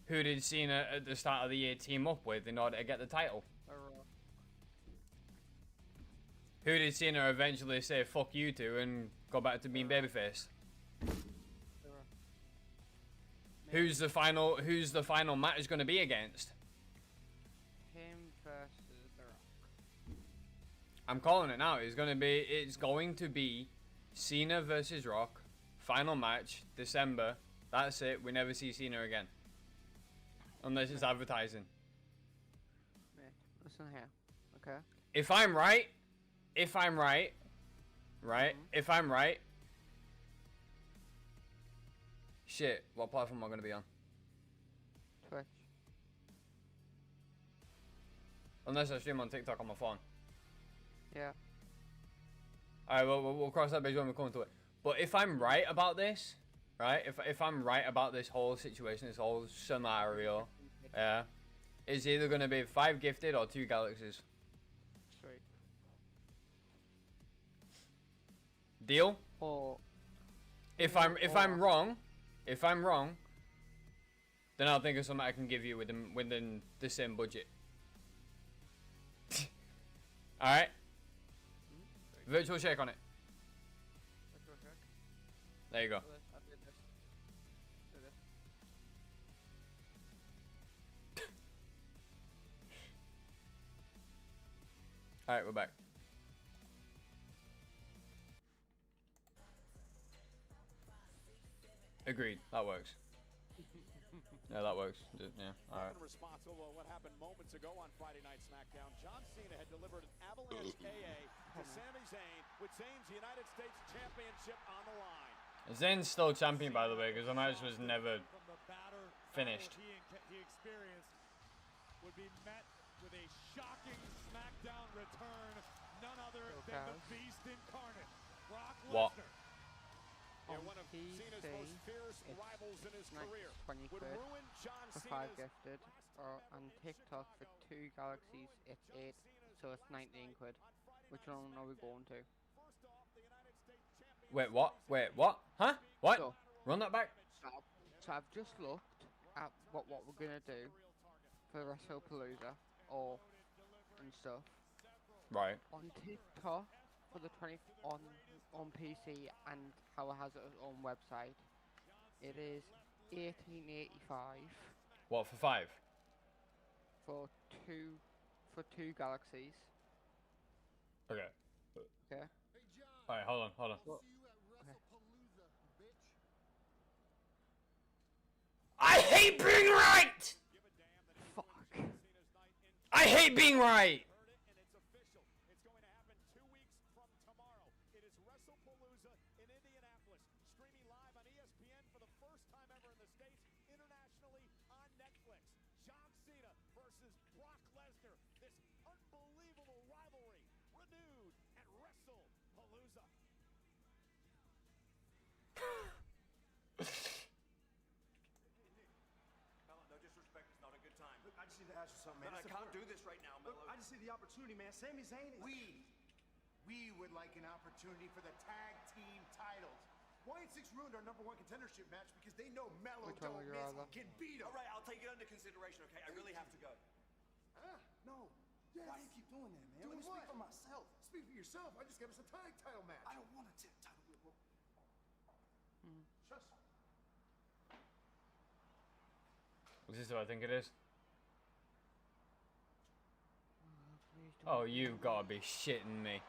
Who did Cena at the start of the year team up with in order to get the title? The Rock. Who did Cena eventually say fuck you to and go back to being babyface? The Rock. Who's the final match going to be against? Him versus The Rock. I'm calling it now. It's going to be Cena versus Rock. Final match, December. That's it. We never see Cena again. Unless it's advertising. Mate, listen here, okay? If I'm right, shit, what platform am I going to be on? Twitch. Unless I stream on TikTok on my phone. Yeah. Alright, we'll cross that bridge when we come to it. But if I'm right about this, right? If I'm right about this whole situation, this whole scenario, yeah, it's either going to be 5 gifted or 2 galaxies. Sweet. Deal? Or If I'm wrong, then I'll think of something I can give you within the same budget. All right. Virtual shake on it. Virtual shake. There you go. I did this. Do this. All right, we're back. Agreed. That works. Yeah, that works. Yeah, alright. Often responsible for what happened moments ago on Friday Night SmackDown. John Cena had delivered an avalanche AA to Sami Zayn with Zayn's United States Championship on the line. Zayn's still champion, by the way, because the match was never finished. He experienced would be met with a shocking SmackDown return. None other than the Beast incarnate, Brock What? Lesnar. Yeah, one of Cena's most fierce rivals in his career would ruin John for 5 Cena's gifted, or on TikTok for 2 galaxies it's 8, so it's 19 quid. Which one are we going to? Wait, what? Wait, what? Huh? What? So, Run that back. so I've just looked at what we're gonna do for WrestlePalooza or and stuff. Right. On TikTok for the 20 on PC and how it has its own website, it is 1885 What, for 5? for two galaxies. Okay. Okay. Alright, hold on. Well, I hate being right! fuck. I hate being right! and it's official. It's going to happen 2 weeks from tomorrow. It is WrestlePalooza in Indianapolis, streaming live on ESPN for the first time ever in the States, internationally on Netflix. John Cena versus Brock Lesnar. This unbelievable rivalry renewed at WrestlePalooza. No disrespect, it's not a good time. Look, I just need to ask you something, man. But I can't do this right now, Look, Mello. I just see the opportunity, man. Sami Zayn is... We would like an opportunity for the tag team titles. Why ain't 6 ruined our #1 contendership match because they know Mello Which one don't would you miss, rather? can beat him. All right, I'll take it under consideration, okay? I really have to go. No. Yes. Why do you keep doing that, man? Let me speak for myself. Speak for yourself. I just got us a tag title match. I don't want a tag title. Trust me. Is this what I think it is? Oh, you gotta be shitting me.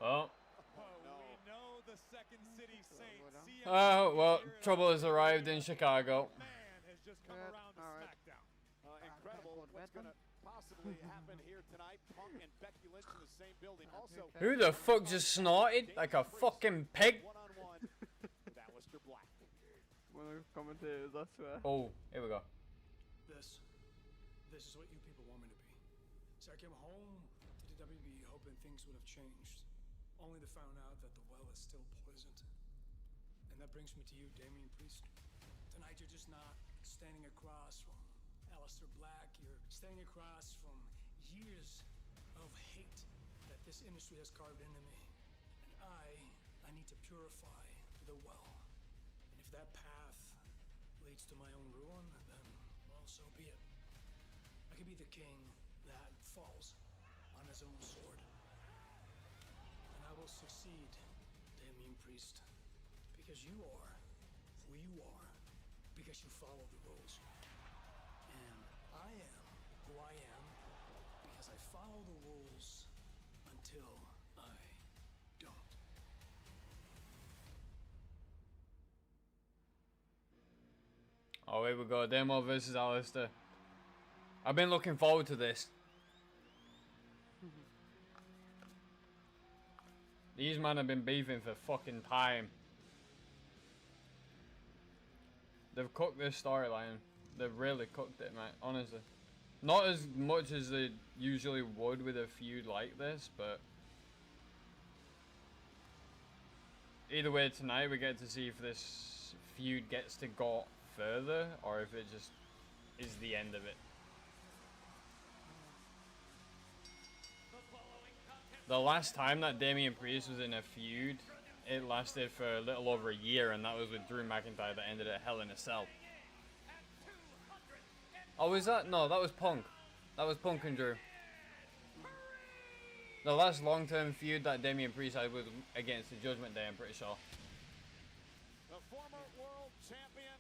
Oh. We know the Second City Saints. Oh, well, trouble has arrived in Chicago. Man has just come around to SmackDown. Incredible what's going to possibly happen here tonight. Punk and Becky Lynch in the same building. Also, Who the fuck just snorted like a fucking pig? one-on-one with Alistister Black. One of the commentators, I swear. Oh, here we go. This is what you people want me to be. So I came home to the WWE hoping things would have changed, only to find out that the well is still poisoned. And that brings me to you, Damian Priest. Tonight you're just not standing across from Alistair Black, you're standing across from years of hate that this industry has carved into me. And I need to purify the well. And if that path leads to my own ruin, then, well, so be it. I could be the king that falls on his own sword. And I will succeed, Damian Priest, because you are who you are, because you follow the rules. And I am who I am, because I follow the rules until I don't. Oh, here we go. Demo versus Alistair. I've been looking forward to this. These men have been beefing for fucking time. They've cooked this storyline. They've really cooked it, mate. Honestly. Not as much as they usually would with a feud like this, but... Either way, tonight we get to see if this feud gets to go further, or if it just is the end of it. The last time that Damian Priest was in a feud, it lasted for a little over a year, and that was with Drew McIntyre that ended at Hell in a Cell. Oh, was that? No, that was Punk. That was Punk and Drew. The last long-term feud that Damian Priest had was against the Judgment Day, I'm pretty sure. The former world champion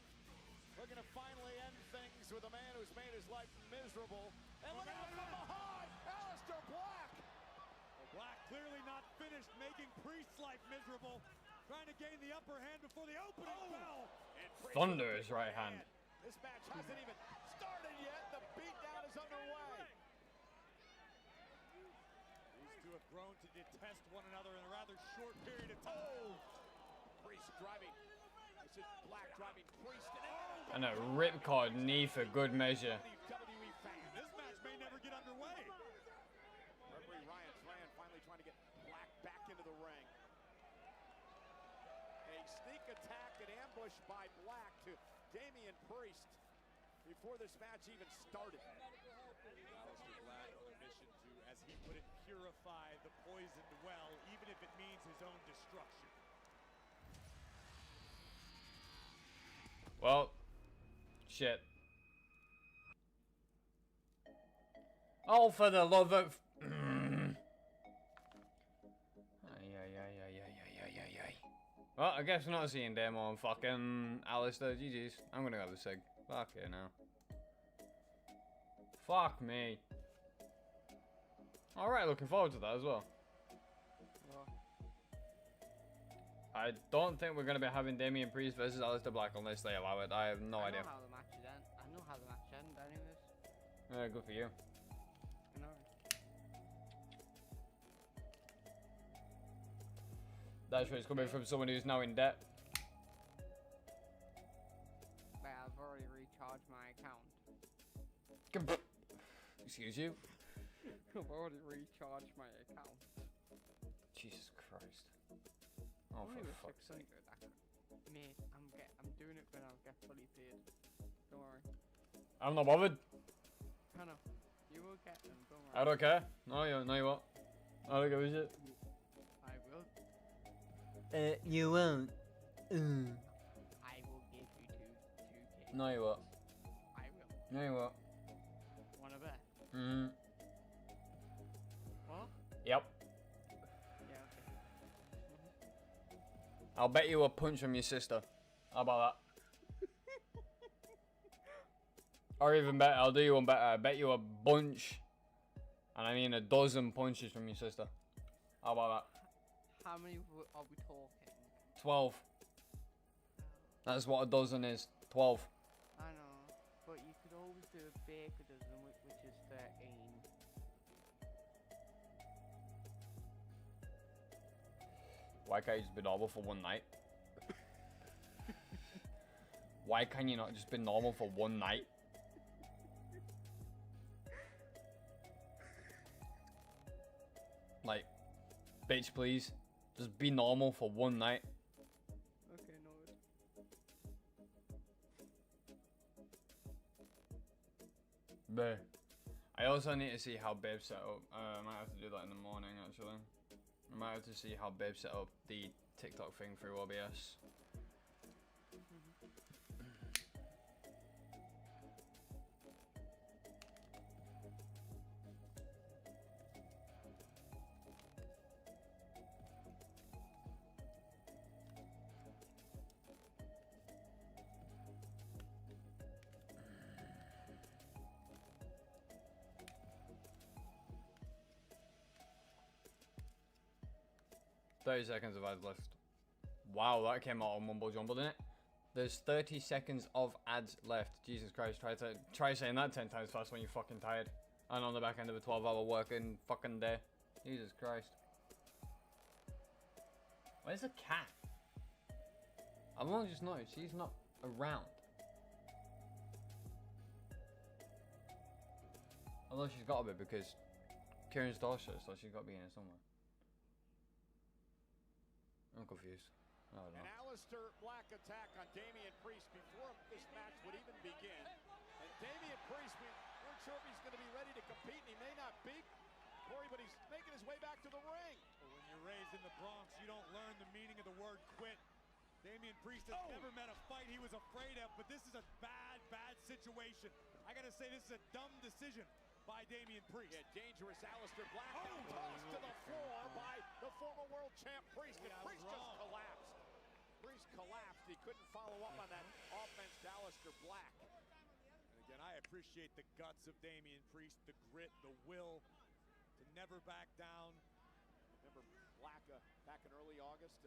looking to finally end things with a man who's made his life miserable. And look at him from behind, Alistair Black. Black clearly not finished making Priest's life miserable. trying to gain the upper hand before the opening bell. Thunder's right hand. This match hasn't even started yet. The beatdown is underway. These two have grown to detest one another in a rather short period of time. Priest driving. This is Black driving Priest. And a ripcord knee for good measure. WWE fan. This match may never get underway. Referee Ryan finally trying to get Black back into the ring. A sneak attack and ambush by Black to Damian Priest before this match even started. Alistair Black on a mission to, as he put it, purify the poisoned well, even if it means his own destruction. Well, shit. Oh, for the love of... Well, I guess we're not seeing Damo and fucking Alistair. GG's. I'm gonna go with Sig. Fuck it now. Fuck me. Alright, looking forward to that as well. I don't think we're gonna be having Damian Priest versus Alistair Black unless they allow it. I have no idea. I know how the match would end. I know how the match end anyways. Yeah, good for you. I know. That's where it's coming from someone who's now in debt. But I've already recharged my account. Excuse you? I've already recharged my account. Jesus Christ. Oh, for fuck's sake. Mate, I'm doing it when I'll get fully paid. Don't worry. I'm not bothered. I know. You will get them, don't worry. I don't care. No, you won't. I don't give a shit. I will. You won't. I will give you 2K. No, you won't. I will. No, you won't. Wanna bet? Mm. What? Yep. Yeah, okay. I'll bet you a punch from your sister. How about that? Or even better, I'll do you one better. I bet you a bunch, and I mean a dozen punches from your sister. How about that? How many are we talking? 12. That's what a dozen is. 12. I know, but you could always do a baker dozen, which is 13. Why can't you just be normal for one night? Why can you not just be normal for one night? Like, bitch, please. Just be normal for one night. Okay, no. Bleh. I also need to see how Babe set up. I might have to do that in the morning, actually. I might have to see how Babe set up the TikTok thing through OBS. 30 seconds of ads left. Wow, that came out on Mumble Jumble, didn't it? There's 30 seconds of ads left. Jesus Christ, try saying that 10 times fast when you're fucking tired. And on the back end of a 12-hour working fucking day. Jesus Christ. Where's the cat? I've only just noticed she's not around. Although she's got to be because Kieran's door shuts, so she's got to be in here somewhere. I'm confused. I don't know. An Alistair Black attack on Damian Priest before this match would even begin. And Damian Priest, we weren't sure if he's going to be ready to compete, and he may not be, Corey, but he's making his way back to the ring. But when you're raised in the Bronx, you don't learn the meaning of the word quit. Damian Priest has never met a fight he was afraid of, but this is a bad situation. I got to say, this is a dumb decision by Damian Priest. Yeah, dangerous Alistair Black now tossed to the floor by the former world champ Priest. And Priest just collapsed. Priest collapsed. He couldn't follow up on that offense to Alistair Black. And again, I appreciate the guts of Damian Priest, the grit, the will to never back down. Remember Black back in early August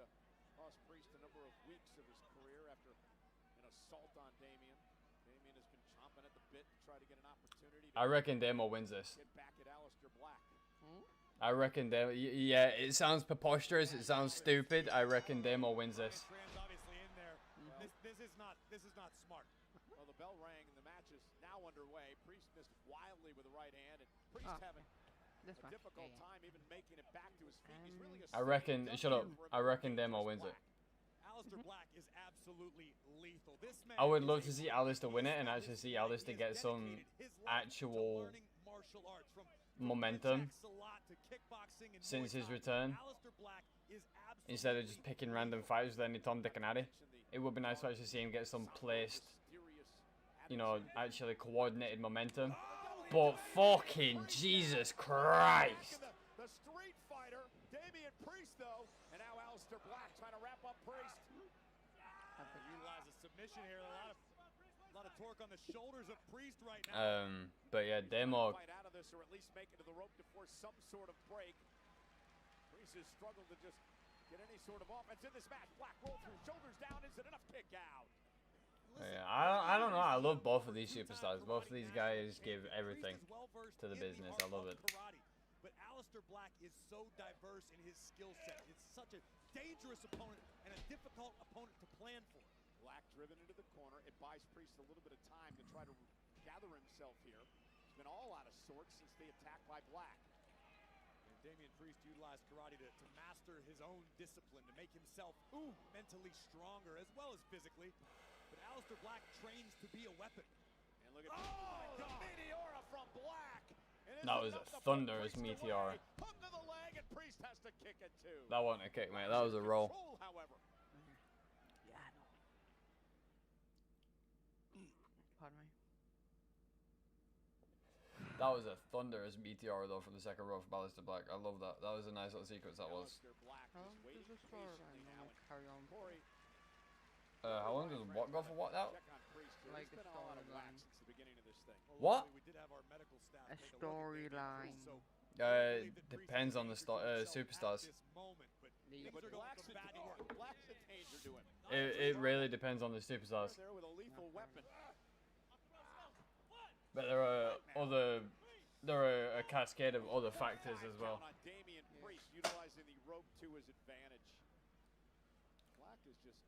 Cost Priest a number of weeks of his career after an assault on Damian. Damian has been chomping at the bit to try to get an opportunity to I reckon Damo wins this. get back at Alistair Black. I reckon Damo. Yeah, it sounds preposterous. It sounds stupid. I reckon Damo wins this. Trans obviously in there. This is not smart. Well, the bell rang and the match is now underway. Priest missed wildly with the right hand, and Priest having This a one. difficult time even making it back to his feet. He's really a I reckon. Shut up. I reckon Damo wins it. Alistair Black is absolutely lethal. This man I would is love a to see Alistair win it and actually see Alistair He has get some dedicated his life to actual learning martial arts, from momentum Salat to kickboxing and since Muay his Thai. return. Alistair Black is Instead of just absolutely picking random fights with any Tom, Dick, and Harry. It would be nice to actually see him get some placed, you know, actually coordinated momentum. But fucking Jesus Christ! The street fighter, Damian Priest, though, and now Alistair Black trying to wrap up Priest. utilize a submission here. A lot of torque on the shoulders of Priest right now. But yeah, Damo. Fight out of this, or at least make it to the rope to force some sort of break. Priest has struggled to just get any sort of offense in this match. Black roll through, shoulders down. Is it enough? Kick out. Yeah, I don't know. I love both of these superstars. Both of these guys give everything to the business. I love it. But Alistair Black is so diverse in his skill set. It's such a dangerous opponent and a difficult opponent to plan for. Black driven into the corner. It buys Priest a little bit of time to try to gather himself here. He's been all out of sorts since the attack by Black. And Damian Priest utilized karate to master his own discipline, to make himself mentally stronger as well as physically. But Alistair Black trains to be a weapon. And look at the Meteora from Black. That was a thunderous Meteora. Hook to the leg, and Priest has to kick it too. That wasn't a kick, mate. That was a roll. However. Pardon me. That was a thunderous Meteora though from the second row for Alistair Black. I love that. That was a nice little sequence. That was. Carry on. How long does what go for what now? Like a storyline. What? A storyline. Depends on the superstars. It really depends on the superstars. But there are a cascade of other factors as well. Damian Priest utilizing the rope to his advantage. Black is just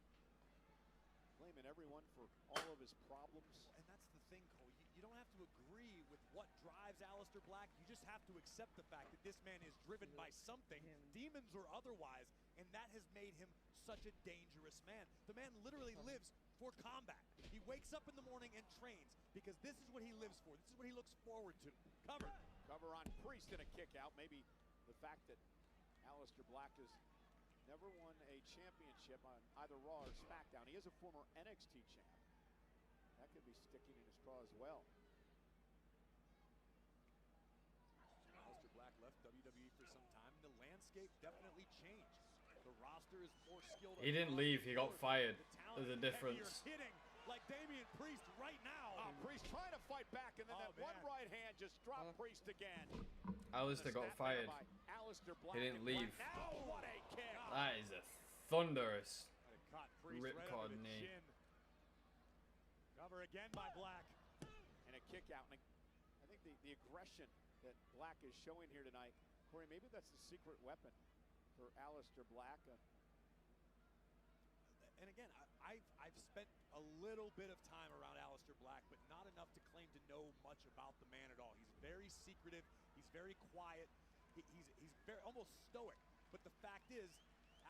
blaming everyone for all of his problems. And that's the thing, Cole. You don't have to agree with what drives Alistair Black. You just have to accept the fact that this man is driven by something, demons or otherwise, and that has made him such a dangerous man. The man literally lives for combat. He wakes up in the morning and trains because this is what he lives for. This is what he looks forward to. Cover on Priest and a kick out. Maybe the fact that Alistair Black has never won a championship on either Raw or Smackdown. He is a former NXT champ. That could be sticking in his craw as well. Alistair Black left WWE for some time, and the landscape definitely changed. The roster is more skilled. He didn't leave. He got fired. There's a difference. You're hitting like Damian Priest right now. Priest trying to fight back, and then that one right hand just dropped Priest again. Alistair got fired. He didn't leave. What a kick. That is a thunderous ripcord knee. Cover again by Black. And a kick out. And I think the aggression that Black is showing here tonight, Corey, maybe that's the secret weapon for Alistair Black. And again, I've spent a little bit of time around Alistair Black, but not enough to claim to know much about the man at all. He's very secretive. He's very quiet. He's very almost stoic. But the fact is,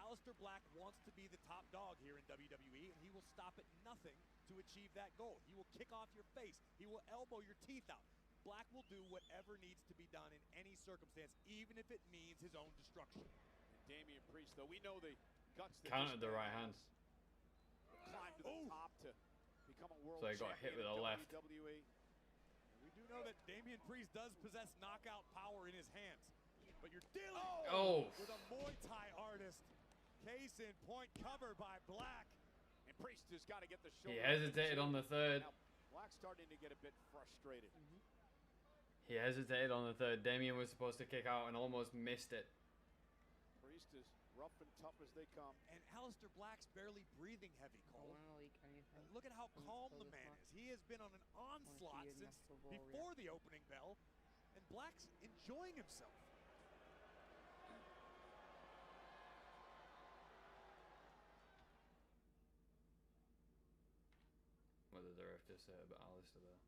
Alistair Black wants to be the top dog here in WWE, and he will stop at nothing to achieve that goal. He will kick off your face. He will elbow your teeth out. Black will do whatever needs to be done in any circumstance, even if it means his own destruction. And Damian Priest, though, we know the guts that Countered the right hand. Climb to the top to become a world So he got hit with a left. WWE. We do know that Damian Priest does possess knockout power in his hands, but you're dealing with a Muay Thai artist. Case in point, cover by Black. And Priest has got to get the shoulder. He hesitated on the third. Now, Black's starting to get a bit frustrated. He hesitated on the third. Damian was supposed to kick out and almost missed it. Priest is rough and tough as they come. And Alistair Black's barely breathing heavy, I Cole. wanna leak anything. Look at how from calm for the this man match. is. He has been on an onslaught you since next level, before the opening bell, and Black's enjoying himself. What did the ref just say about Alistair there?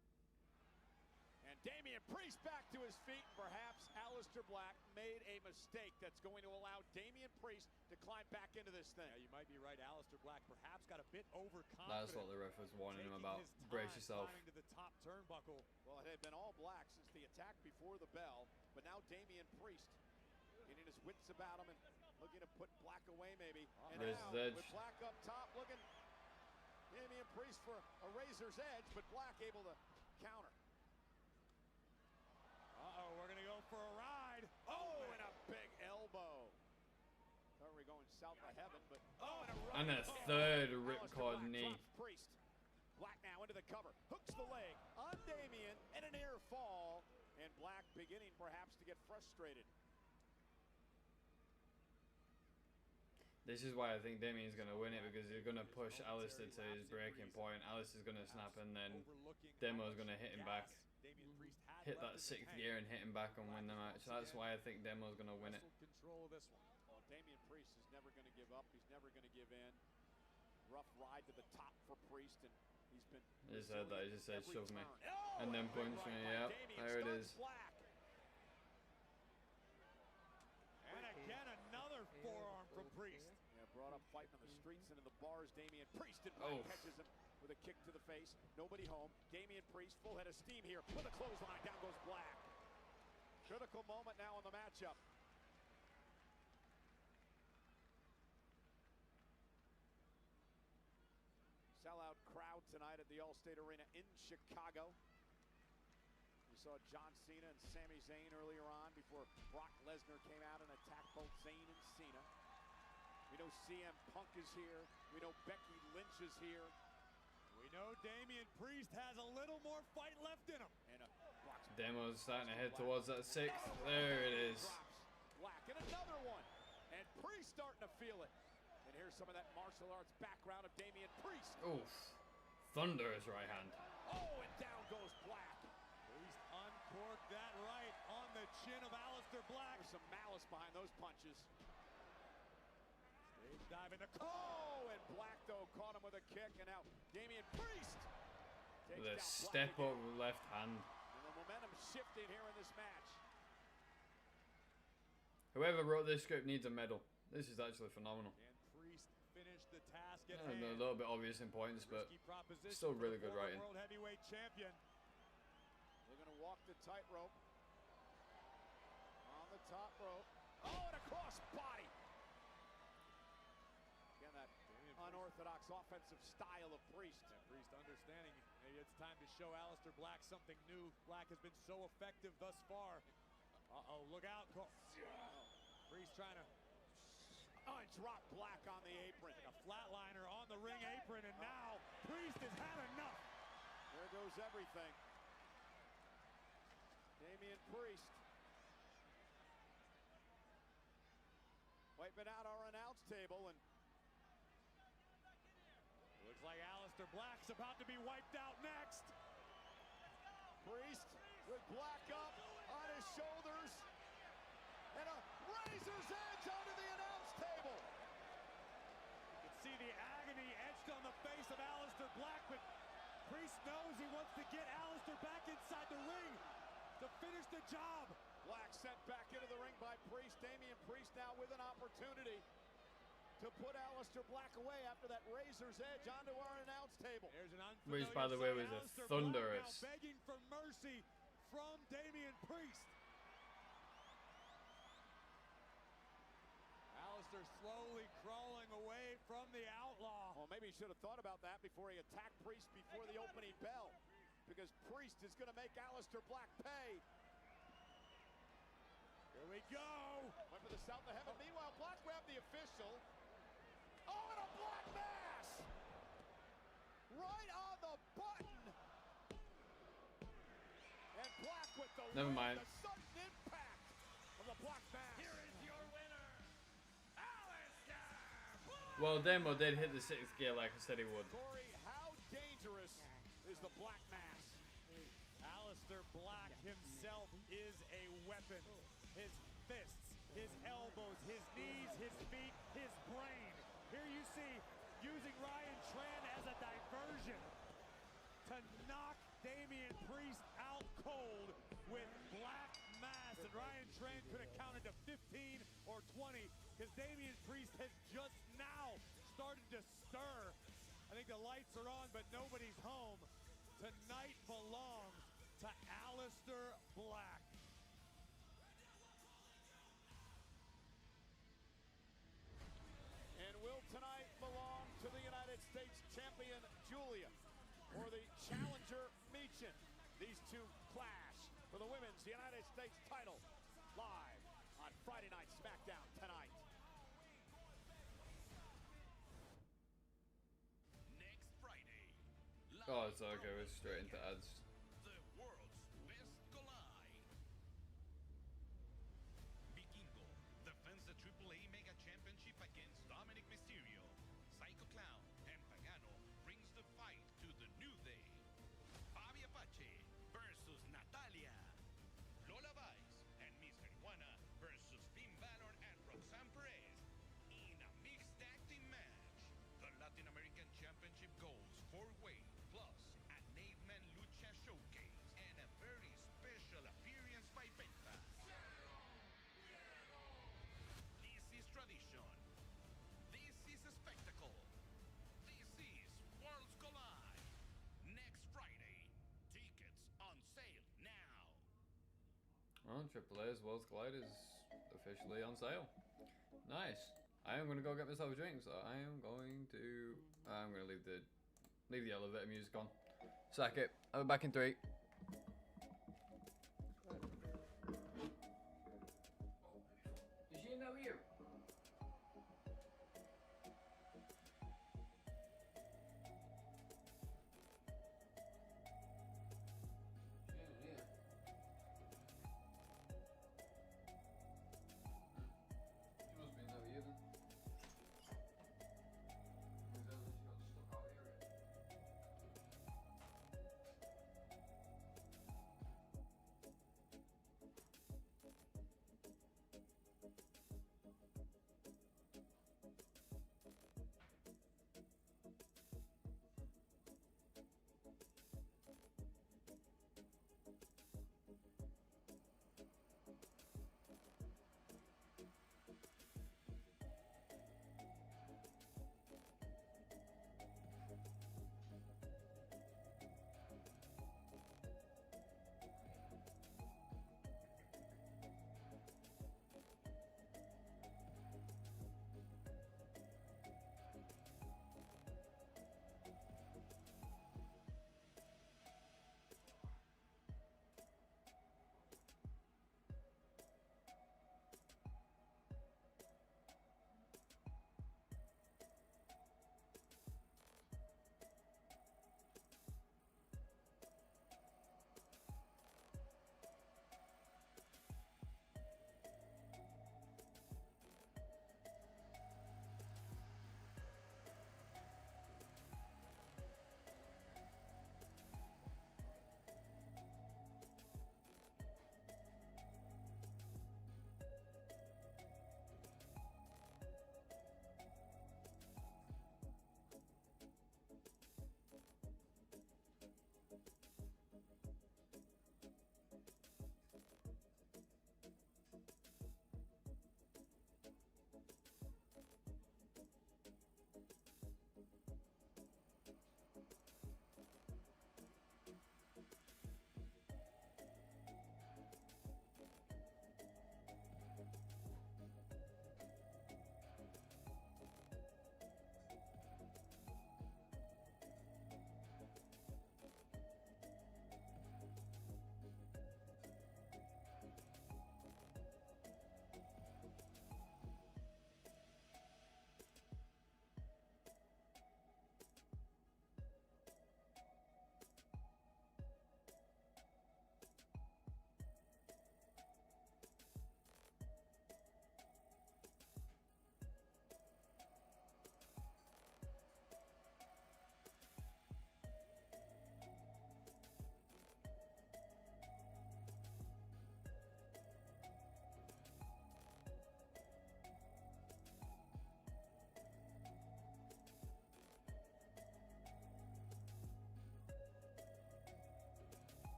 And Damian Priest back to his feet. Perhaps Alistair Black made a mistake that's going to allow Damian Priest to climb back into this thing. Yeah, you might be right. Alistair Black perhaps got a bit overconfident. That's what the ref was warning him about. Taking his Brace time yourself. climbing to the top turnbuckle. Well, it had been all Black since the attack before the bell, but now Damian Priest getting his wits about him and looking to put Black away maybe. And There's now the edge. with Black up top looking, Damian Priest for a razor's edge, but Black able to counter. Uh-oh, we're going to go for a ride. Oh, and a big elbow. Thought we were going south of heaven, but And a third ripcord knee. Priest. Black now into the cover, hooks the leg on Damian, and a near fall. And Black beginning perhaps to get frustrated. This is why I think Damian's going to win it, because he's going to push Alistair to his breaking point. Alistair's going to snap, and then Demo's going to hit him back. Hit that 6th gear and hit him back and win the match. That's why I think Demo's going to win it. Control of this one. Well, Damian Priest is never going to give up. He's never going to give in. Rough ride to the top for Priest, and he's been. I just heard that. He just said, shove me. Oh, And then punch me. Yep, there it is. Black. And again, another forearm from Priest. Yeah, brought up fighting on the streets and in the bars. Damian Priest and Black catches him with a kick to the face. Nobody home. Damian Priest, full head of steam here with a clothesline. Down goes Black. Critical moment now in the matchup. Sellout crowd tonight at the Allstate Arena in Chicago. We saw John Cena and Sami Zayn earlier on before Brock Lesnar came out and attacked both Zayn and Cena. We know CM Punk is here. We know Becky Lynch is here. We know Damian Priest has a little more fight left in him. And Demo's starting to head towards that 6th. There it is. Black and another one. And Priest starting to feel it. And here's some of that martial arts background of Damian Priest. Oof. Thunderous right hand. Oh, and down goes Black. Priest uncorked that right on the chin of Alistair Black. There's some malice behind those punches. Stage dive in the Oh, and Black, though, caught him with a kick. And now Damian Priest takes The down step Black up left hand. and the momentum shifting here in this match. Whoever wrote this script needs a medal. This is actually phenomenal. And Priest finished the task at A hand. little bit obvious in points, but Risky proposition still for really the good former writing. World Heavyweight Champion. They're going to walk the tightrope. On the top rope. Oh, and a cross body. Again, that unorthodox offensive style of Priest. And Priest understanding maybe it's time to show Alistair Black something new. Black has been so effective thus far. Uh-oh, look out. Priest trying to Drop Black on the apron. a flatliner on the ring apron, and now Priest has had enough. There goes everything. Damian Priest. Wiping out our announce table, and Looks like Alistair Black's about to be wiped out next. Priest with Black up on his shoulders. And a razor's edge onto the announce table. You can see the agony etched on the face of Alistair Black, but Priest knows he wants to get Alistair back inside the ring to finish the job. Black sent back into the ring by Priest. Damian Priest now with an opportunity to put Alistair Black away after that razor's edge onto our announce table. There's an Which, by the way, was a Alistair thunderous. Black now begging for mercy from Damian Priest. Alistair slowly crawling away from the outlaw. Well, maybe he should have thought about that before he attacked Priest before the opening bell, because Priest is going to make Alistair Black pay. Here we go. Went for the south of heaven. Meanwhile, Black grabbed the official. Oh, and a Black Mass! Right on the button. And Black with the Never mind. The sudden impact of the Black Mass. Here is your winner, Alistair Well, Demo did hit the 6th gear like I said he would. Corey, how dangerous is the Black Mass? Alistair Black himself is a weapon. His fists, his elbows, his knees, his feet, his brain. Here you see, using Ryan Tran as a diversion to knock Damian Priest out cold with Black Mass. And Ryan Tran could have counted to 15 or 20 because Damian Priest has just now started to stir. I think the lights are on, but nobody's home. Tonight belongs to Alistair Black. And will tonight belong to the United States champion, Julia, or the challenger, Michin? These two clash for the women's United States title live on Friday Night Smackdown tonight. Next Friday. Oh, it's okay, we're straight into ads. The world's best collide. Vikingo defends the AAA Mega Championship against Dominic Mysterio. Psycho Clown and Pagano brings the fight to the New Day. Fabi Apache versus Natalia. Lola Vice and Miss Marijuana versus Finn Balor and Roxanne Perez in a mixed tag team match. The Latin American Championship goes 4-way plus an 8-man lucha showcase and a very special appearance by Penta. This is tradition. This is a spectacle. This is Worlds Collide. Next Friday. Tickets on sale now. Oh, AAA's Worlds Collide is officially on sale. Nice. I am gonna go get myself a drink, so I'm gonna leave the elevator music on. Sack it. I'll be back in 3. Is she in there with you?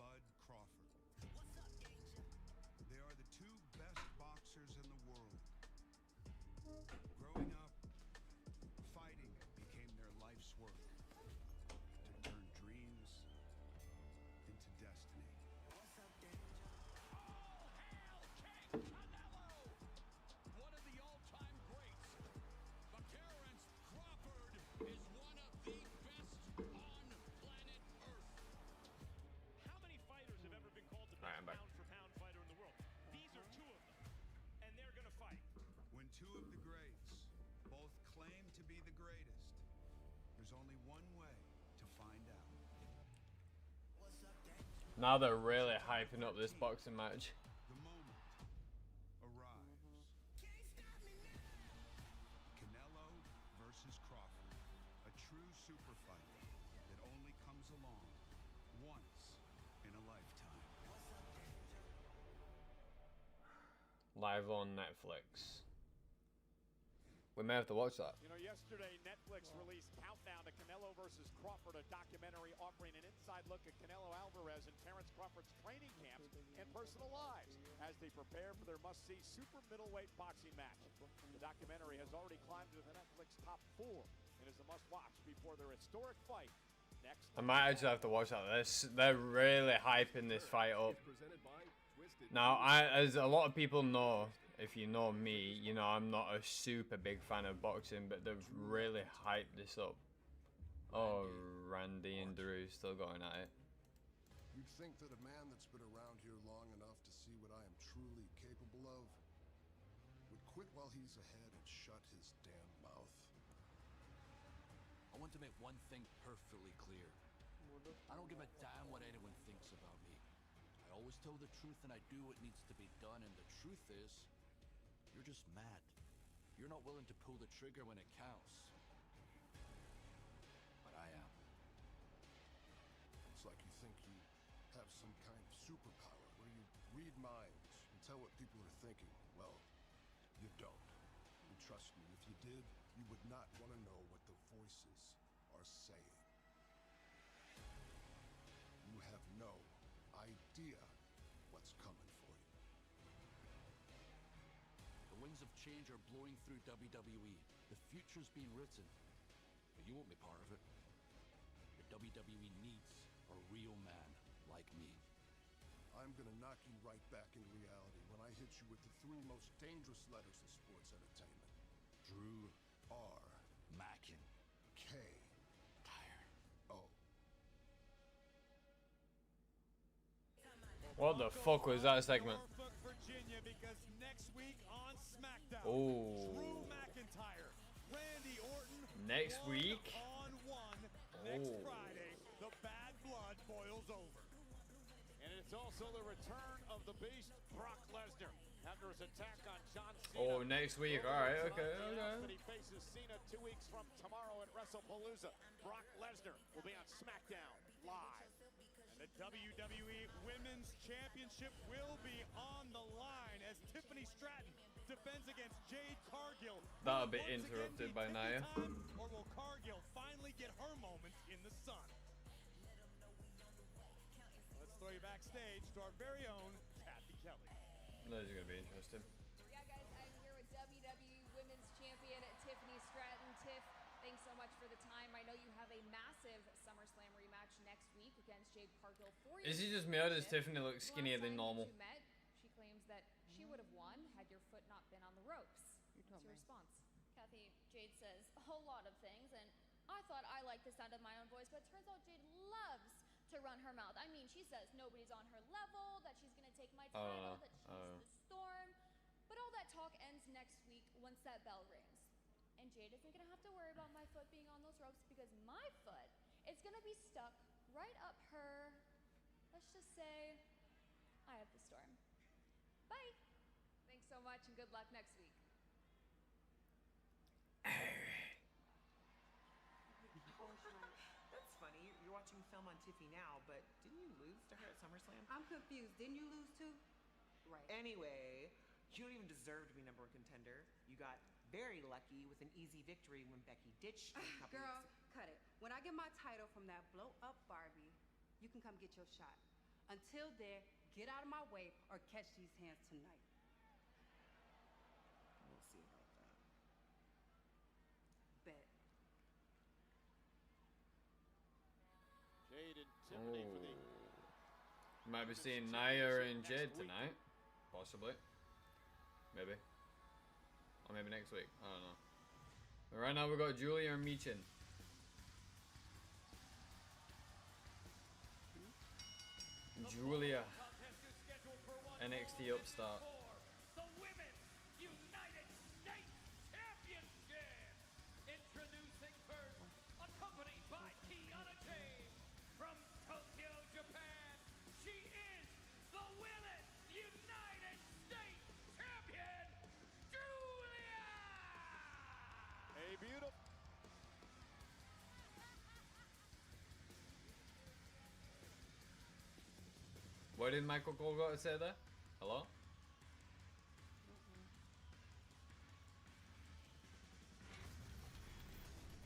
Bud Crawford. They are the two best boxers in the world. Growing up, fighting became their life's work to turn dreams into destiny. One of the all-time greats. But Terrence Crawford is one of the best on planet Earth. How many fighters have ever been called the best pound-for-pound fighter in the world? These are two of them, and they're going to fight. When two of the greats both claim to be the greatest, there's only one way to find out. Now they're really hyping up this boxing match. The moment arrives. Canelo versus Crawford, a true super fight that only comes along once in a lifetime. Live on Netflix. We may have to watch that. You know, yesterday Netflix released Countdown to Canelo versus Crawford, a documentary offering an inside look at Canelo Alvarez and Terrence Crawford's training camps and personal lives as they prepare for their must-see super middleweight boxing match. The documentary has already climbed to the Netflix top 4 and is a must-watch before their historic fight next. I might actually have to watch that. They're really hyping this fight up. Now, as a lot of people know, if you know me, you know I'm not a super big fan of boxing, but they've really hyped this up. Oh, Randy and Drew still going at it. You'd think that a man that's been around here long enough to see what I am truly capable of would quit while he's ahead and shut his damn mouth. I want to make one thing perfectly clear. I don't give a damn what anyone thinks about me. I always tell the truth and I do what needs to be done, and the truth is, you're just mad. You're not willing to pull the trigger when it counts. But I am. It's like you think you have some kind of superpower where you read minds and tell what people are thinking. Well, you don't. And trust me, if you did, you would not want to know what the voices are saying. You have no idea what's coming for you. The winds of change are blowing through WWE. The future's being written. But you won't be part of it. The WWE needs a real man like me. I'm gonna knock you right back into reality when I hit you with the 3 most dangerous letters in sports entertainment. Drew R. Mackin. K. O. What the fuck was that segment? Norfolk, Virginia, because next week on Smackdown, Oh. Drew McIntyre, Randy Orton, Next week? one-on-one. Next Oh. Friday, the bad blood boils over. And it's also the return of the beast, Brock Lesnar, after his attack on John Cena. Oh, next week. Alright, okay, That okay. he faces Cena 2 weeks from tomorrow at WrestlePalooza. Brock Lesnar will be on Smackdown live. The WWE Women's Championship will be on the line as Tiffany Stratton defends against Jade Cargill. That'll be interrupted by Nia. Or will Cargill finally get her moment in the sun? Let's throw you backstage to our very own Kathy Kelly. Those are going to be interesting. Yeah, guys, I'm here with WWE Women's Champion Tiffany Stratton. Tiff, thanks so much for the time. I know you have a massive SummerSlam rematch next week against Jade Cargill. Is he just me or does Tiffany look skinnier than normal? You met, she claims that she would have won had your foot not been on the ropes. What's your response? Kathy, Jade says a whole lot of things, and I thought I liked the sound of my own voice, but it turns out Jade loves to run her mouth. I mean, she says nobody's on her level, that she's going to take my title, that she's the storm. But all that talk ends next week once that bell rings. And Jade isn't going to have to worry about my foot being on those ropes because my foot is going to be stuck right up her, let's just say, I have the storm. Bye. Thanks so much and good luck next week. That's funny. You're watching film on Tiffy now, but didn't you lose to her at SummerSlam? I'm confused. Didn't you lose too? Right. Anyway, you don't even deserve to be #1 contender. You got very lucky with an easy victory when Becky ditched you a couple Girl, weeks ago. cut it. When I get my title from that blow-up Barbie, you can come get your shot. Until then, get out of my way or catch these hands tonight. We'll see about that. Bet. Jade and Tiffany for the Might be seeing Nia and Jade tonight. Possibly. Maybe. Or maybe next week. I don't know. But right now we got Julia and Michin. Julia. NXT upstart. The Women's United States Championship. Introducing first, accompanied by Kiana James from Tokyo, Japan. She is the Women's United States Champion, Julia. A beautiful. What did Michael Cole got to say there? Hello?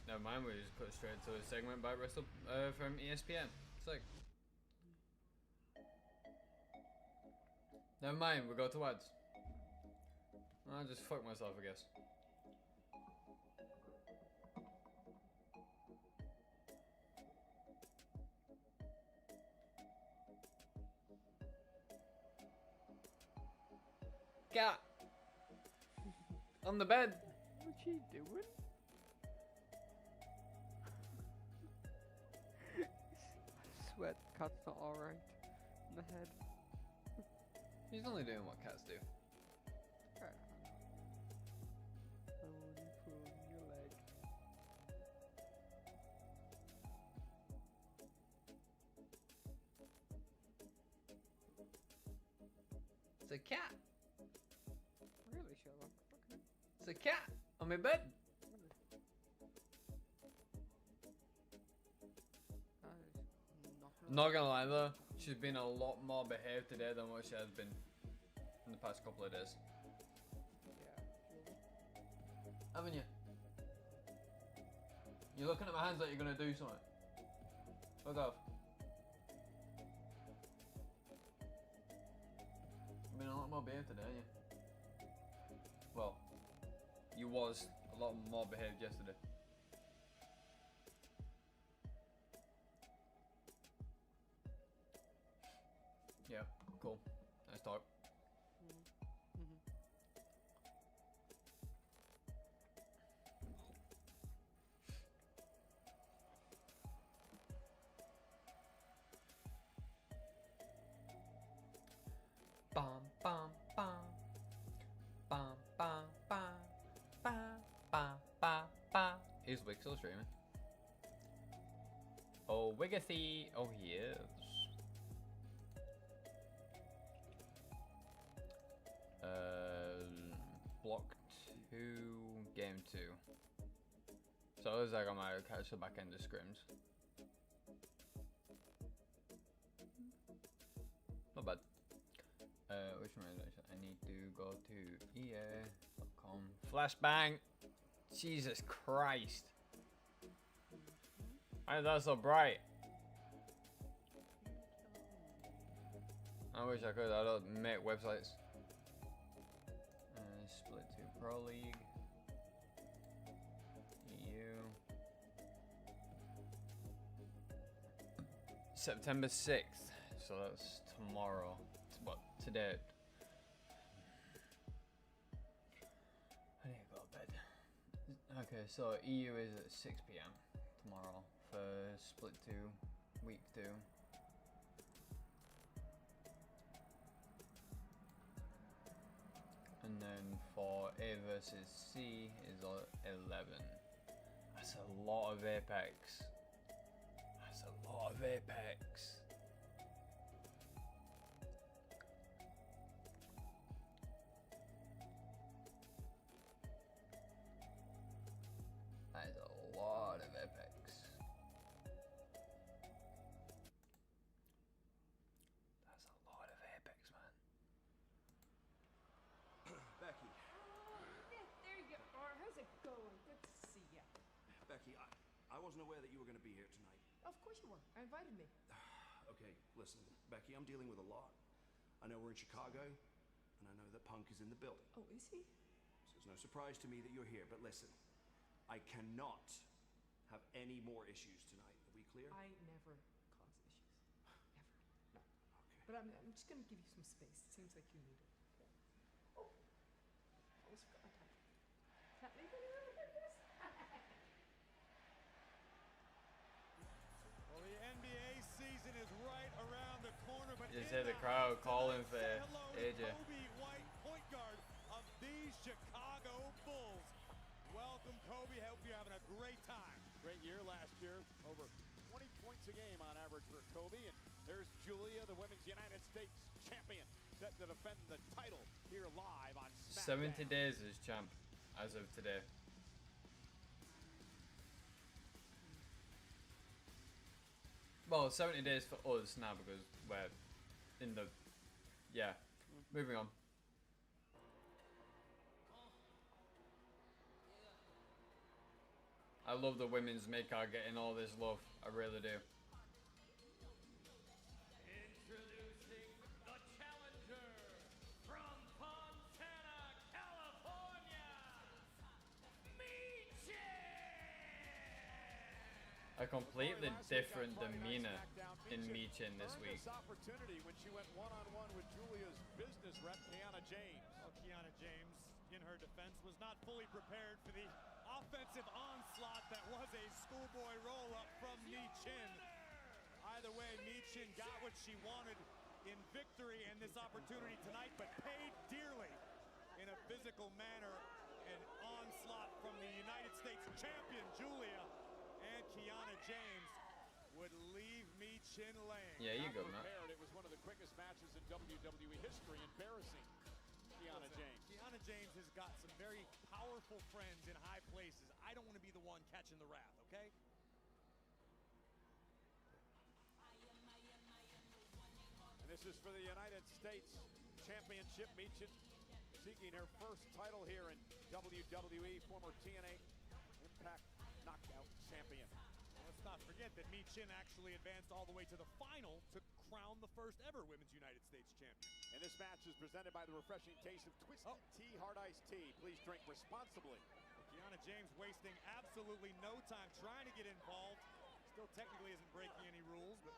Never mind, we just put straight to a segment by from ESPN. It's like... Never mind, we go to ads. I'll just fuck myself, I guess. Cat! On the bed! What's she doing? I swear the cat's not alright in the head. He's only doing what cats do. Only pulling your leg. It's a cat! Really, Sherlock? Okay. It's a cat! On my bed! Not gonna lie though, she's been a lot more behaved today than what she has been in the past couple of days. Yeah. Haven't you? You're looking at my hands like you're gonna do something. Fuck off. You've been a lot more behaved today, haven't you? Well, you was a lot more behaved yesterday. Yeah, cool. Nice talk. Bum bum bum bum bum bum bum bum bum bum. Is Wick still streaming? Oh, Wiggathy. Oh, he is. Block 2, game 2. So it looks like I might catch the back end of scrims. Not bad. Which one is it? I need to go to EA.com. Flashbang! Jesus Christ! Why is that so bright? I wish I could. I don't make websites. Split 2 Pro League. EU. September 6th. So that's tomorrow. What? Today. I need to go to bed. Okay, so EU is at 6 PM tomorrow for Split 2, Week 2. And then for A versus C is 11. That's a lot of Apex. That's a lot of Apex. That is a lot of Apex. That's a lot of Apex, man. Becky. Yeah, there you are. How's it going? Good to see you. Becky, I wasn't aware that you were going to be here tonight. Of course you were. I invited me. Okay, listen, Becky, I'm dealing with a lot. I know we're in Chicago, and I know that Punk is in the building. Oh, is he? So it's no surprise to me that you're here, but listen, I cannot have any more issues tonight. Are we clear? I never cause issues. Ever. No. Okay. But I'm just going to give you some space. It seems like you need it. Okay. Oh. Almost forgot my time. Is that leaving anywhere with this? Well, the NBA season is right around the corner, but You just hear the crowd calling for AJ. Kobe White, point guard of these Chicago Bulls. Welcome, Kobe. Hope you're having a great time. Great year last year, over 20 points a game on average for Kobe. And there's Julia, the Women's United States champion, set to defend the title here live on Smackdown. 70 days as champ, as of today. Well, 70 days for us now because we're in the... Yeah, moving on. I love the women's mid-card getting all this love. I really do. Introducing the challenger from Fontana, California, Michin! A completely different demeanor in Michin this week. Opportunity when she went one-on-one with Julia's business rep, Kiana James. Well, Kiana James, in her defense, was not fully prepared for the offensive onslaught that was a schoolboy roll-up from Michin. Either way, Michin got what she wanted in victory and this opportunity tonight, but paid dearly in a physical manner. An onslaught from the United States champion, Julia, and Kiana James would leave Michin laying. Yeah, you go, Matt. It was one of the quickest matches in WWE history. Embarrassing. Kiana James. Kiana James has got some very powerful friends in high places. I don't want to be the one catching the wrath, okay? And this is for the United States Championship. Michin seeking her first title here in WWE, former TNA Impact Knockout champion. Let's not forget that Michin actually advanced all the way to the final to crown the first ever Women's United States champion. And this match is presented by the refreshing taste of Twisted Tea Hard Iced Tea. Please drink responsibly. Kiana James wasting absolutely no time trying to get involved. Still technically isn't breaking any rules, but...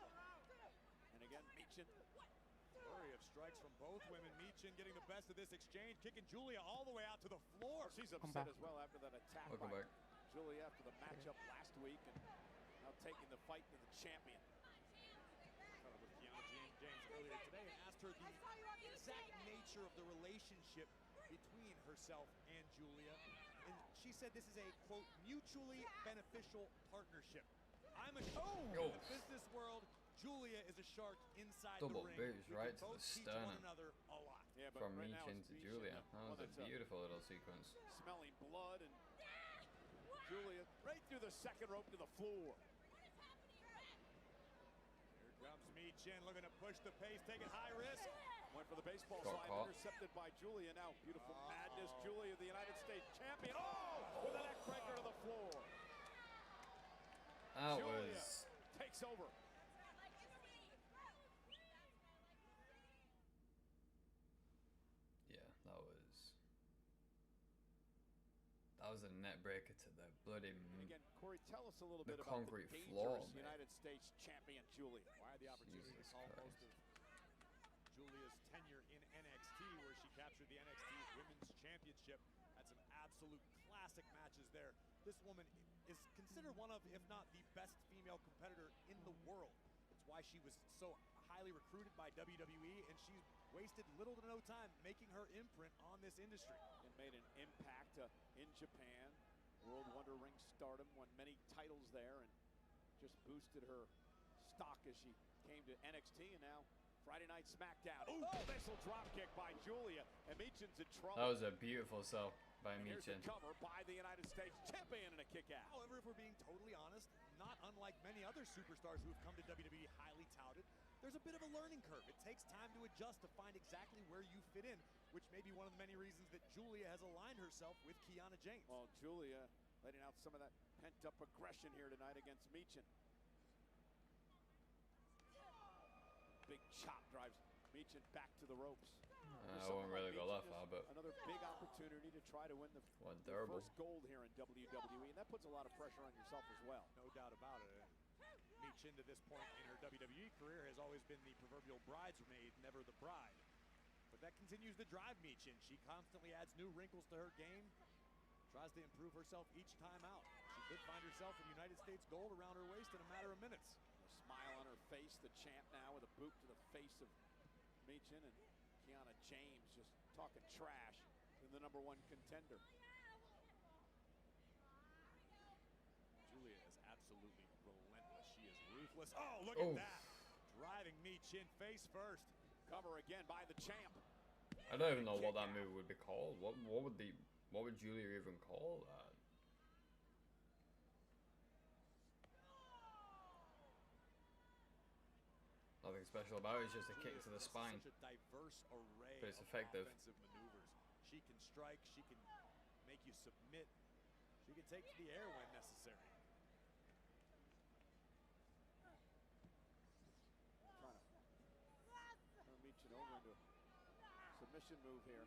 And again, Michin. Flurry of strikes from both women. Michin getting the best of this exchange, kicking Julia all the way out to the floor. She's upset as well after that attack Welcome by back. Julia after the matchup last week, and now taking the fight to the champion. Caught up with Kiana James earlier today and asked her the exact nature of the relationship between herself and Julia. And she said this is a, quote, mutually beneficial partnership. I'm a shark in the business world. Julia is a shark inside Double the ring. boost right to the both teach sternum. one another a lot. Yeah, but From right now Michin it's to Michin, Julia. That one was a that's, beautiful little sequence. Smelling blood, and Julia right through the second rope to the floor. Here comes Michin looking to push the pace, taking high risk. Went for the baseball Got slide, caught. intercepted by Julia. Now, beautiful madness. Julia, the United States champion. Oh, with a neck breaker to the floor. That Julia was... takes over. Yeah, that was a net breaker to the bloody... And again, Corey, tell us a little The bit about the concrete dangerous floor, man. United States champion Julia. I had the opportunity Jesus to call most Christ. of Julia's tenure in NXT, where she captured the NXT Women's Championship. Had some absolute classic matches there. This woman is considered one of, if not the best female competitor in the world. It's why she was so highly recruited by WWE, and she's wasted little to no time making her imprint on this industry. And made an impact in Japan. World Wonder Ring stardom, won many titles there, and just boosted her stock as she came to NXT, and now Friday Night Smackdown. Oh, missile drop kick by Julia, and Michin's in trouble. That was a beautiful sell by And here's Michin. the cover by the United States champion and a kick out. However, if we're being totally honest, not unlike many other superstars who have come to WWE highly touted, there's a bit of a learning curve. It takes time to adjust to find exactly where you fit in, which may be one of the many reasons that Julia has aligned herself with Kiana James. Well, Julia letting out some of that pent-up aggression here tonight against Michin. Michin back to the ropes. I won't really go that far, but another big opportunity to try to win the first gold here in WWE, and that puts a lot of pressure on yourself as well. No doubt about it. Michin, to this point in her WWE career, has always been the proverbial bridesmaid, never the bride. But that continues to drive Michin. She constantly adds new wrinkles to her game, tries to improve herself each time out. She could find herself with United States gold around her waist in a matter of minutes. A smile on her face, the champ now with a boot to the face of Michin, and Kiana James just talking trash to the #1 contender. Julia is absolutely relentless. She is ruthless. Oh, look at that. Driving Michin face first. Cover again by the champ. I don't even know what that move would be called. What would Julia even call that? Nothing special about it, it's just a kick to the spine. Such a diverse array But it's of effective. offensive maneuvers. She can strike, she can make you submit, she can take to the air when necessary. Trying to turn Michin over into a submission move here.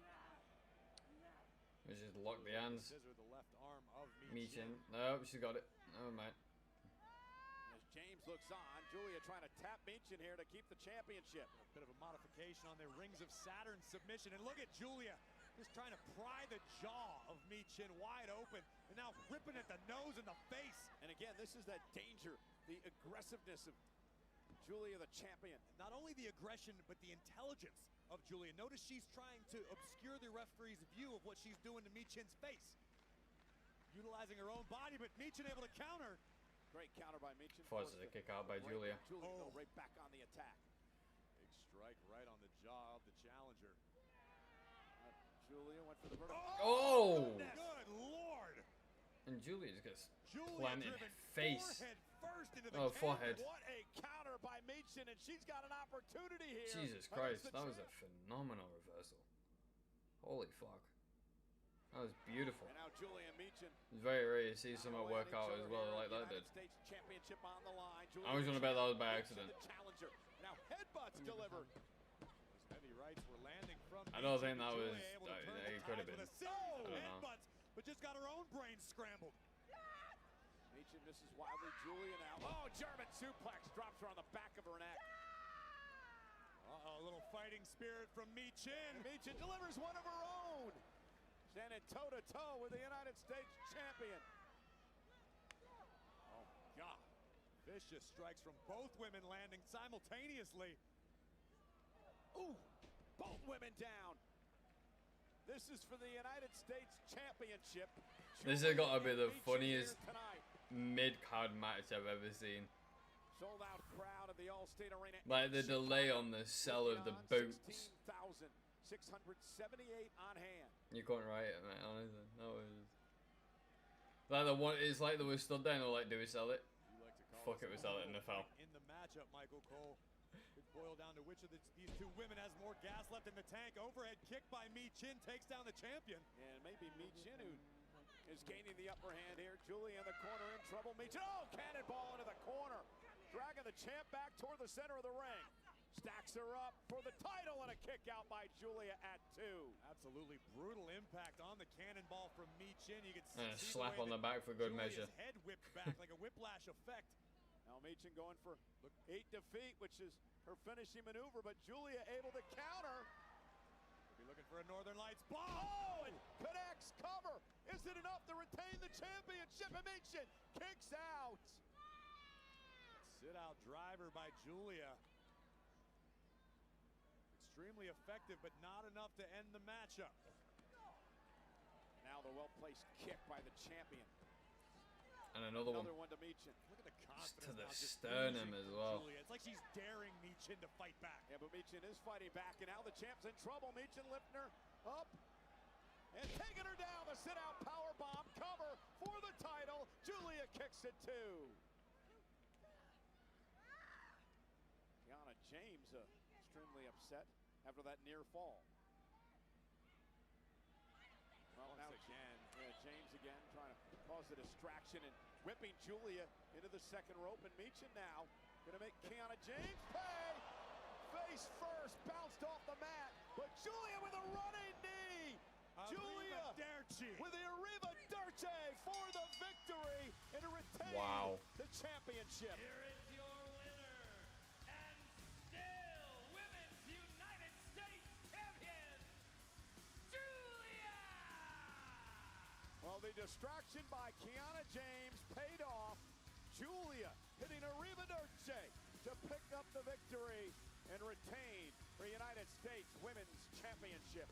We just lock the hands. Scissor the left arm of Michin. No, she's got it. Never mind. As James looks on, Julia trying to tap Michin here to keep the championship. A bit of a modification on their Rings of Saturn submission. And look at Julia just trying to pry the jaw of Michin wide open. And now ripping at the nose and the face. And again, this is that danger, the aggressiveness of Julia, the champion. Not only the aggression, but the intelligence of Julia. Notice she's trying to obscure the referee's view of what she's doing to Michin's face. Utilizing her own body, but Michin able to counter. Great counter by Michin. Forces a kick out by Julia. Julia right back on the attack. Big strike right on the jaw of the challenger. Julia went for the vertical. Oh! Good Lord! And Julia just gets Julia planted driven face. Forehead first into the forehead. What a counter by Michin, and she's got an opportunity here. Jesus Christ, that was a phenomenal reversal. Holy fuck. That was beautiful. And now Julia and Michin. It's very rare to see someone work out as well like that did. States championship on the line. I was gonna bet that was by accident. Challenger. Now headbutts delivered. Heavy rights were landing from I don't think that was. It could have been. I don't know. Headbutts, but just got her own brain scrambled. Michin misses wildly. Julia now. Oh, German suplex drops her on the back of her neck. A little fighting spirit from Michin. And Michin delivers one of her own. Standing toe-to-toe with the United States champion. Oh, God. Vicious strikes from both women landing simultaneously. Ooh, both women down. This is for the United States Championship. This has got to be the funniest mid-card match I've ever seen. Sold out crowd at the Allstate Arena. Like the delay on the sell of the boots. 16,678 on hand. You couldn't write it, mate, honestly. That was like the one. It's like they were stood there and they're like, "Do we sell it?" Fuck it, we sell it, and they fell. In the matchup, Michael Cole. Could boil down to which of these two women has more gas left in the tank. Overhead kick by Michin takes down the champion. And maybe Michin who is gaining the upper hand here. Julia in the corner in trouble. Michin, oh, cannonball into the corner. Dragging the champ back toward the center of the ring. Stacks her up for the title and a kick out by Julia at 2. Absolutely brutal impact on the cannonball from Michin. You can And a see slap on the back for good measure. Head whipped back like a whiplash effect. Now Michin going for 8 defeat, which is her finishing maneuver, but Julia able to counter. We'll be looking for a Northern Lights bomb. Oh, and connects cover. Is it enough to retain the championship? And Michin kicks out. Sit out driver by Julia. Extremely effective, but not enough to end the matchup. Now the well-placed kick by the champion. And another one to Michin. Look at the confidence to the now, just sternum as well. Julia. It's like she's daring Michin to fight back. Yeah, but Michin is fighting back, and now the champ's in trouble. Michin lifting her up and taking her down. The sit-out powerbomb cover for the title. Julia kicks it too. Kiana James extremely upset after that near fall. Well, now again. Yeah, James again trying to cause a distraction and whipping Julia into the second rope. And Michin now going to make Kiana James pay. Face first, bounced off the mat, but Julia with a running knee. Julia with the Arrivederci for the victory and retain the championship. Here is your winner, and still Women's United States Champion, Julia! Well, the distraction by Kiana James paid off. Julia hitting Arrivederci to pick up the victory and retain the United States Women's Championship.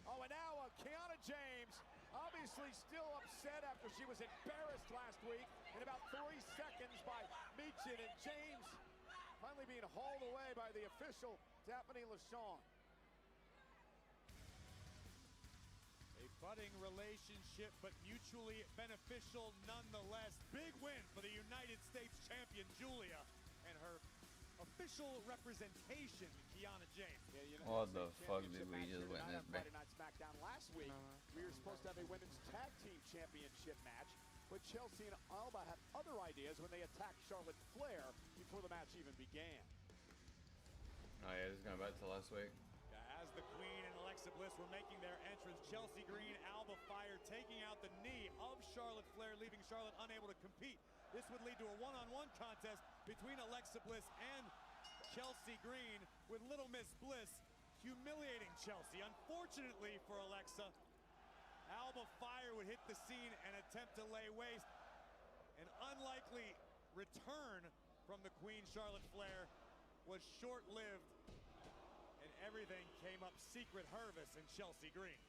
Oh, and now Kiana James, obviously still upset after she was embarrassed last week in about 3 seconds by Michin, and James finally being hauled away by the official, Daphne LaShawn. A budding relationship, but mutually beneficial nonetheless. Big win for the United States champion, Julia, and her official representation, Kiana James. Yeah, What the fuck did we just witness, Friday Night Smackdown last week, we were supposed to have a women's tag team championship match, but Chelsea and Alba had other ideas when they attacked Charlotte Flair before the match even began. Oh yeah, this is going back to last week. As the Queen and Alexa Bliss were making their entrance, Chelsea Green, Alba Fire taking out the knee of Charlotte Flair, leaving Charlotte unable to compete. This would lead to a one-on-one contest between Alexa Bliss and Chelsea Green, with Little Miss Bliss humiliating Chelsea. Unfortunately for Alexa, Alba Fire would hit the scene and attempt to lay waste. An unlikely return from the Queen, Charlotte Flair, was short-lived, and everything came up secret Hervis and Chelsea Green.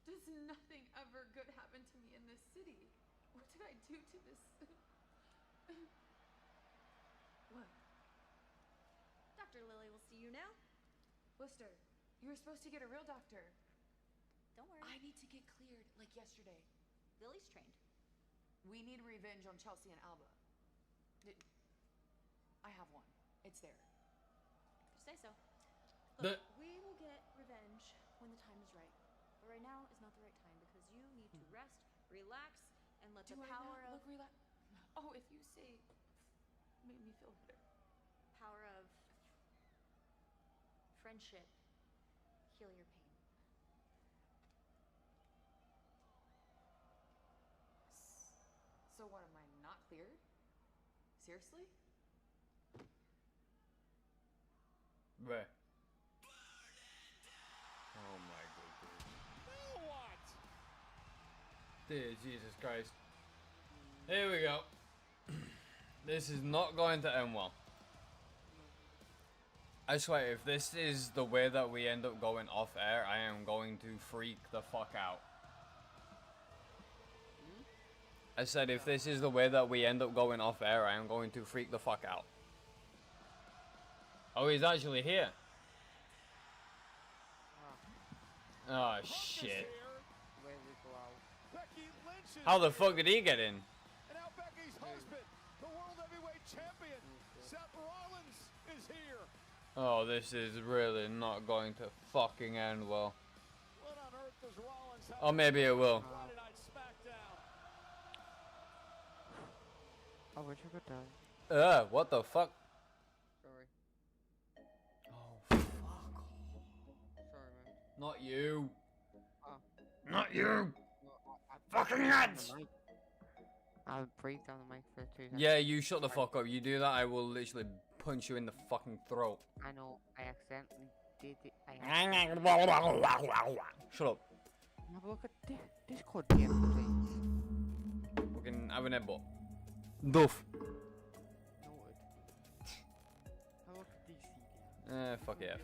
Does nothing ever good happen to me in this city? What did I do to this? What? Dr. Lily will see you now. Lister, you were supposed to get a real doctor. Don't worry. I need to get cleared, like yesterday. Lily's trained. We need revenge on Chelsea and Alba. I have one. It's there. Just say so. The- Look, we will get revenge when the time is right. But right now is not the right time because you need to rest, relax, and let the power of Oh, if you say, made me feel better. Power of friendship heal your pain. So what, am I not cleared? Seriously? Bruh. Oh my goodness. Now what? Dear Jesus Christ. Here we go. This is not going to end well. I swear, if this is the way that we end up going off air, I am going to freak the fuck out. I said, if this is the way that we end up going off air, I am going to freak the fuck out. Oh, he's actually here. Oh, shit. Where did it go out? Becky Lynch is How the fuck did he get in? And now Becky's husband, the World Heavyweight Champion, Seth Rollins, is here. Oh, this is really not going to fucking end well. What on earth does Rollins have? Oh, maybe it will. Friday Night Smackdown. I wish I could die. What the fuck? Sorry. Oh, fuck. Sorry, man. Not you. Oh. Not you. No, Fucking nuts! I'll breathe down the mic for 2 seconds. Yeah, you shut the fuck up. You do that, I will literally punch you in the fucking throat. I know, I accidentally did it. Shut up. Have a look at Discord DM, please. Fucking have an headbutt. Duff. Noted. Have a look at DC DM. Fuck yeah.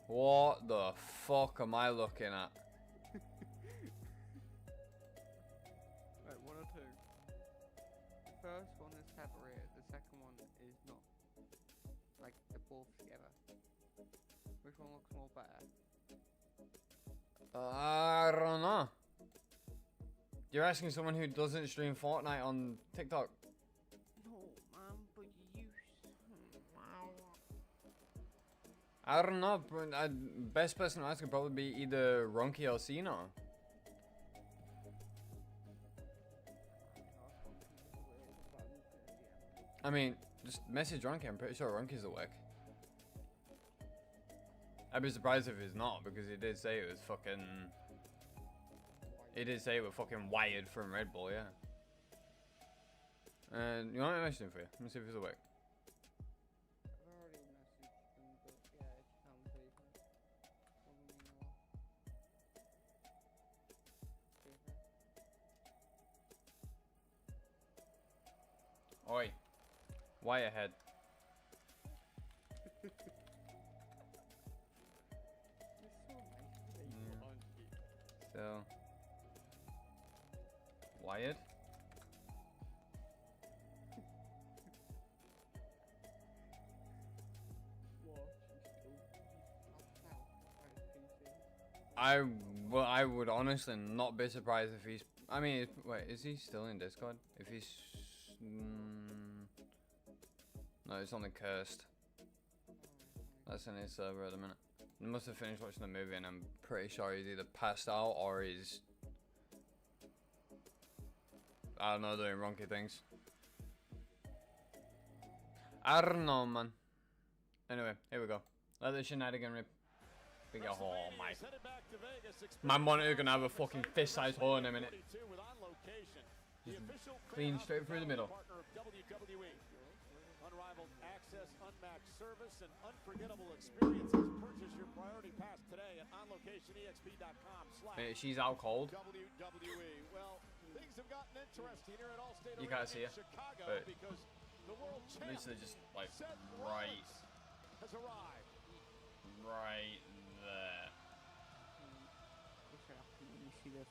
What the fuck am I looking at? Right, 1 or 2. The first one is separated, the second one is not. Like, they're both together. Which one looks more better? I don't know. You're asking someone who doesn't stream Fortnite on TikTok. No, man, but you I don't know. Best person to ask would probably be either Ronky or Cena. I mean, Just message Ronky. I'm pretty sure Ronky's awake. I'd be surprised if he's not, because he did say it was fucking... He did say it was fucking wired from Red Bull, yeah. And you want me to message him for you? Let me see if he's awake. I've already messaged him, but yeah, if you can, please, mate. Let me know. Oi. Why ahead? So, Wyatt? I would honestly not be surprised if he's. I mean, wait, is he still in Discord? If he's, no, it's only cursed. That's in his server at the minute. He must have finished watching the movie, and I'm pretty sure he's either passed out or he's, I don't know, doing ronky things. I don't know, man. Anyway, here we go. Let the shenanigan rip. Big oh my monitor gonna have a fucking fist-sized hole in a minute. Just clean straight through the middle. Unrivaled access, unmatched service, and unforgettable experiences. Purchase your priority pass today at onlocationexp.com/. She's out cold. WWE. Well, things have gotten interesting here at Allstate You can't see her, Chicago but because the world champ literally just like right, has arrived. right there. What's happening when you see this?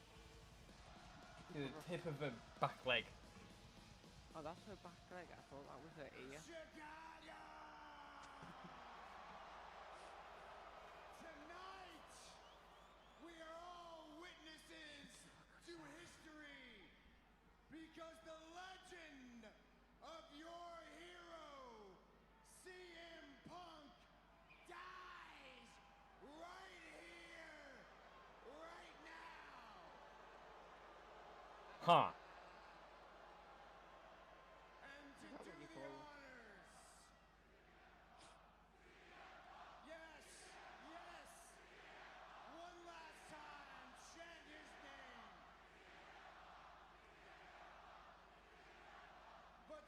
The tip of her back leg. Oh, that's her back leg. I thought that was her ear. Tonight, we are all witnesses to history because the legend of your hero, CM Punk, dies right here, right now. Huh.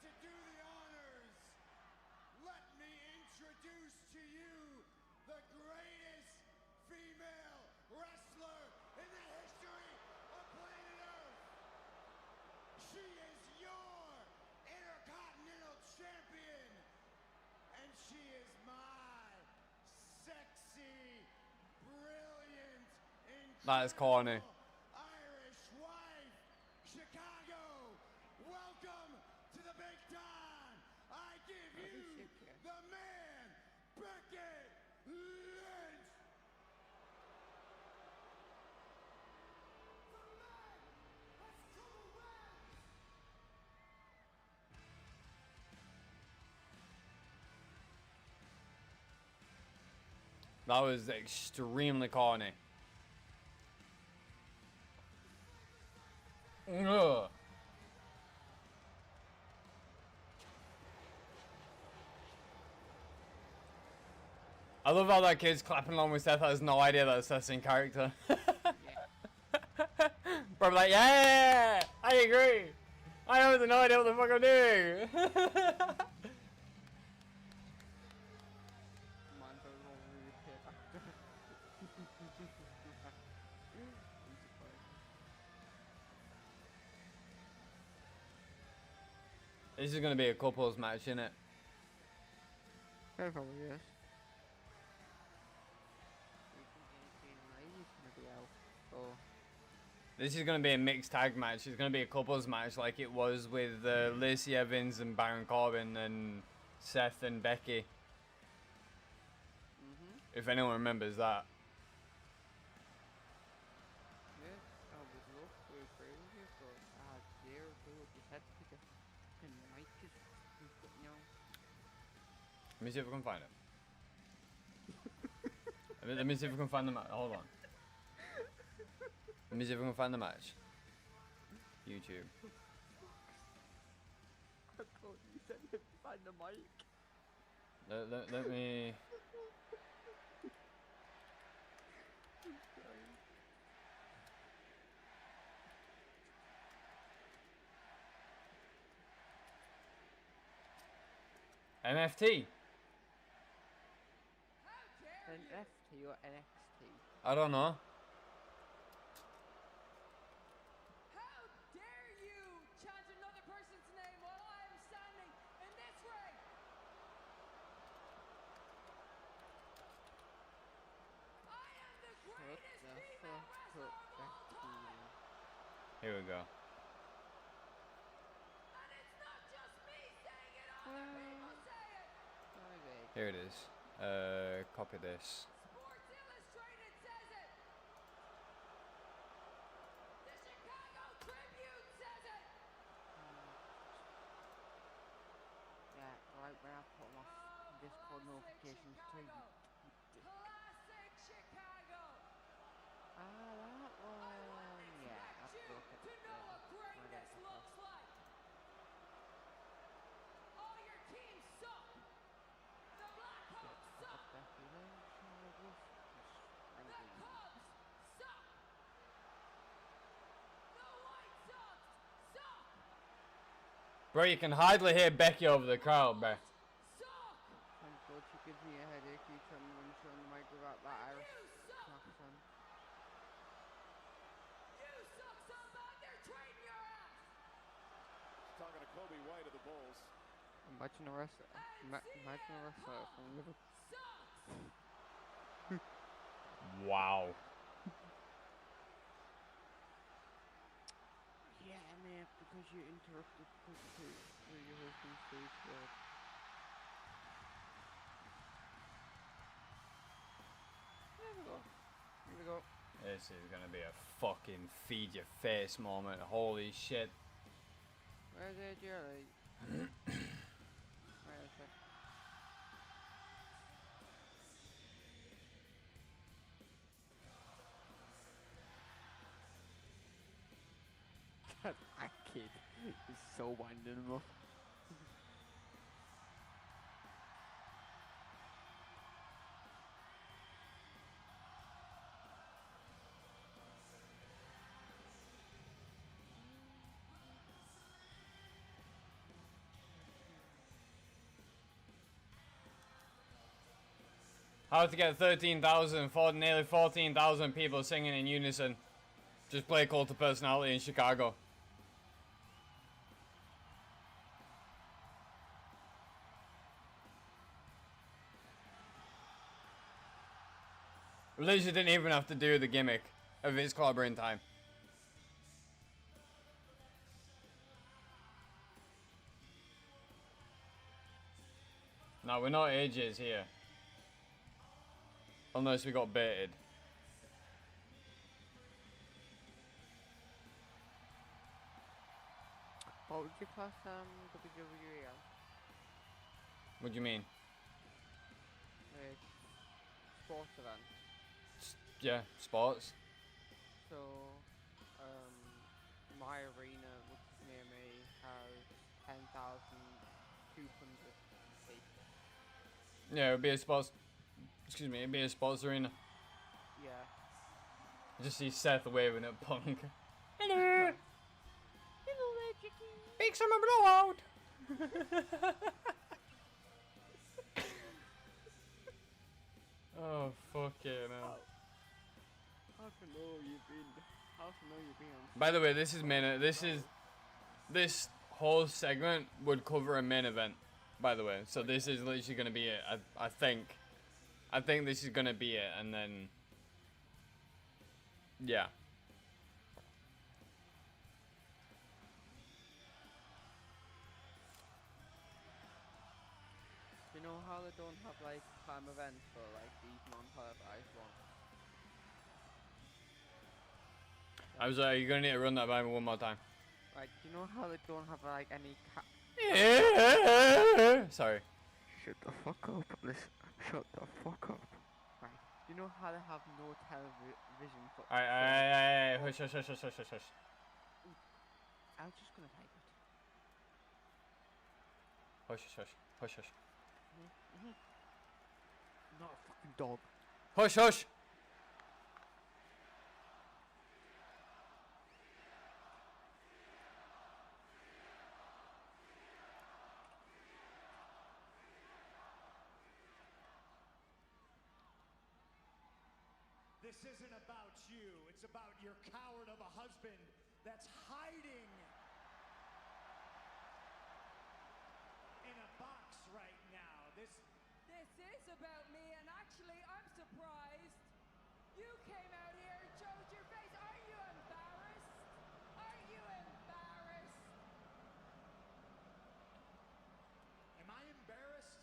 To do the honors, let me introduce to you the greatest female wrestler in the history of planet Earth. She is your Intercontinental Champion, and she is my sexy, brilliant, That is corny. Irish wife, Chicago. Welcome to the big time. I give you the man, Becky Lynch. That was extremely corny. Ugh. I love how that kid's clapping along with Seth has no idea that Seth's in character. Probably like, yeah, I agree. I have no idea what the fuck I'm doing. This is gonna be a couples match, isn't it? It probably is. This is gonna be a mixed tag match. It's gonna be a couples match like it was with Lacey Evans and Baron Corbin and Seth and Becky. If anyone remembers that. Let me see if we can find it. Let me see if we can find the match. Hold on. Let me see if we can find the match. YouTube. I thought you said it back. behind the mic. Let me. MFT. NFT or NXT? I don't know. How dare you chant another person's name while I am standing in this ring? I am the greatest female wrestler of all time. Here we go. And it's not just me saying it, other people say it. Here it is. Copy this. Sports Illustrated says it. The Chicago Tribune says it. Yeah, right when I put my Discord notifications to you. Classic Chicago. That one. Yeah, I have to look at To know what greatness looks like. All your teams suck. The Blackhawks suck. The Cubs suck. The White Sox suck. Bro, you can hardly hear Becky over the crowd, bro. Unfortunately, it gives me a headache each time I'm showing the mic without that Irish accent. You suck so bad they're trading your ass. Talking to Kobe White of the Bulls. Imagine a wrestler. Imagine a wrestler from Liverpool. Wow. Yeah, mate, because you interrupted your husband's stage word. Here we go. Here we go. This is gonna be a fucking feed your face moment. Holy shit. Where's it, Jerry? Where is it? That kid is so winding him up. How to get 13,000 for nearly 14,000 people singing in unison. Just play Cult of Personality in Chicago. Literally didn't even have to do the gimmick of his clobbering time. No, we're not AJs here. Unless we got baited. What would you class WWE as? What do you mean? Sports event. Yeah, sports. So, my arena, which is near me, has 10,200 seats. Yeah, it would be a sports. Excuse me, it'd be a sports arena. Yeah. I just see Seth waving at Punk. Hello! Hello there, Chicky! Big summer blowout! Oh, fuck it, man. How to know you've been? How to know you've been? By the way, this whole segment would cover a main event. By the way, so this is literally gonna be it. I think this is gonna be it, and then yeah. You know how they don't have like time events for like these non-televised ones? I was you're gonna need to run that by me one more time. Like, you know how they don't have like any Sorry. Shut the fuck up, listen. Shut the fuck up. Right. You know how they have no television for... Alright, hush. I was just gonna type it. Hush, hush, hush, hush. Not a fucking dog. Hush, hush. This isn't about you. It's about your coward of a husband that's hiding in a box right now. This is about me, and actually, I'm surprised. You came out here and showed your face. Aren't you embarrassed? Aren't you embarrassed? Am I embarrassed?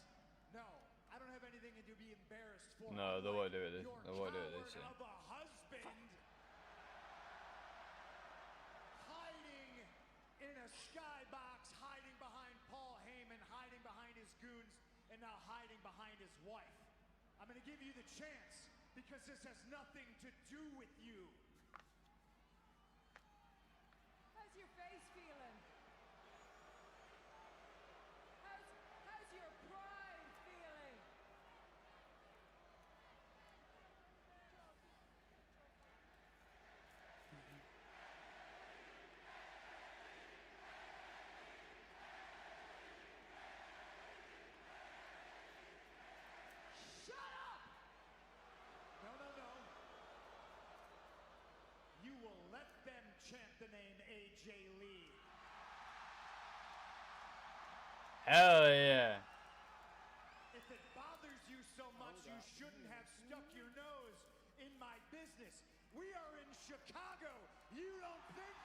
No, I don't have anything to be embarrassed for. No, they won't do it. Your They won't do it this coward year. of a husband hiding in a skybox, hiding behind Paul Heyman, hiding behind his goons, and now hiding behind his wife. I'm going to give you the chance because this has nothing to do with you. How's your face feeling? How's your pride feeling? Shut up! No, no, no. You will let them chant the name AJ Lee. Hell yeah. If it bothers you so much, you shouldn't have stuck your nose in my business. We are in Chicago. You don't think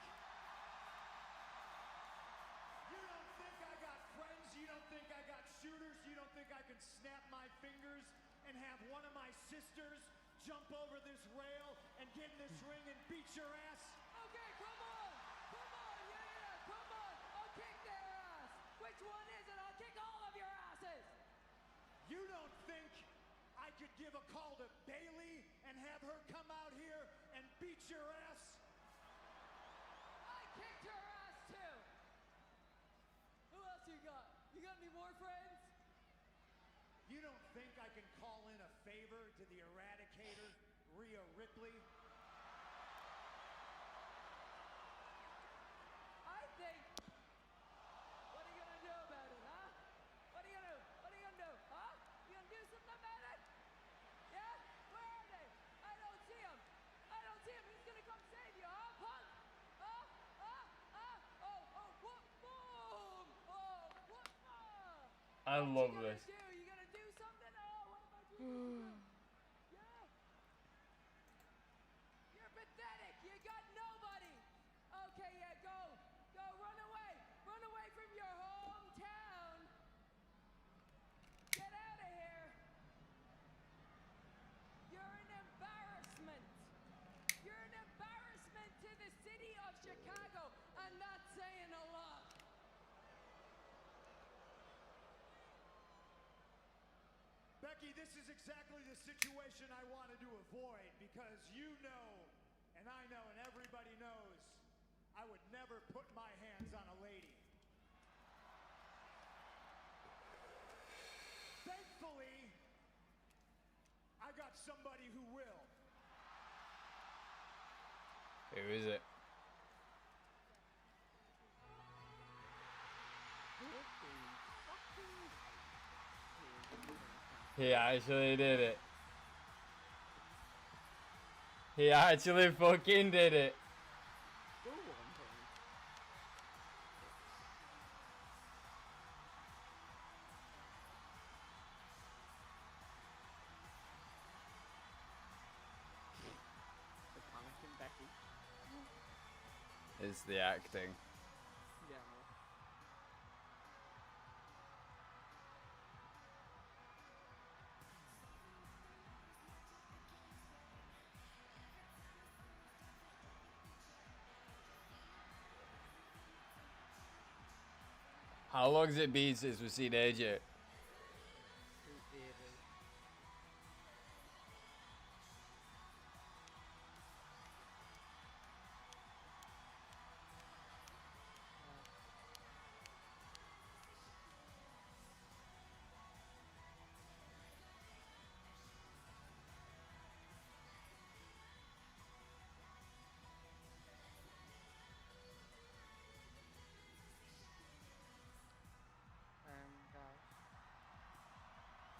I got friends? You don't think I got shooters? You don't think I can snap my fingers and have one of my sisters jump over this rail and get in this ring and beat your ass? Okay, come on! Come on, yeah, come on! I'll kick their ass! Which one is it? I'll kick all of your asses! You don't think I could give a call to Bailey and have her come out here and beat your ass? I kicked her ass too! Who else you got? You got any more friends? You don't think I can call in a favor to the Eradicator, Rhea Ripley? I think... What are you gonna do about it, huh? What are you gonna do? What are you gonna do, huh? You gonna do something about it? Yeah? Where are they? I don't see them. I don't see them. Who's gonna come save you, huh, punk? Huh? Huh? Huh? Oh, whoop, boom! Oh, whoop, I love this. You gonna do something? Oh, what about you? Yeah? You're pathetic. You got nobody. Okay, yeah, go. Go, run away. Run away from your hometown. Get out of here. You're an embarrassment. You're an embarrassment to the city of Chicago. I'm not saying a lot. Becky, this is exactly the situation I wanted to avoid because you know, and I know, and everybody knows, I would never put my hands on a lady. Thankfully, I got somebody who will. Who is it? He actually did it. He actually fucking did it. Go on, Tony. The panicking Becky. It's the acting. Yeah. How long's it been since we've seen AJ?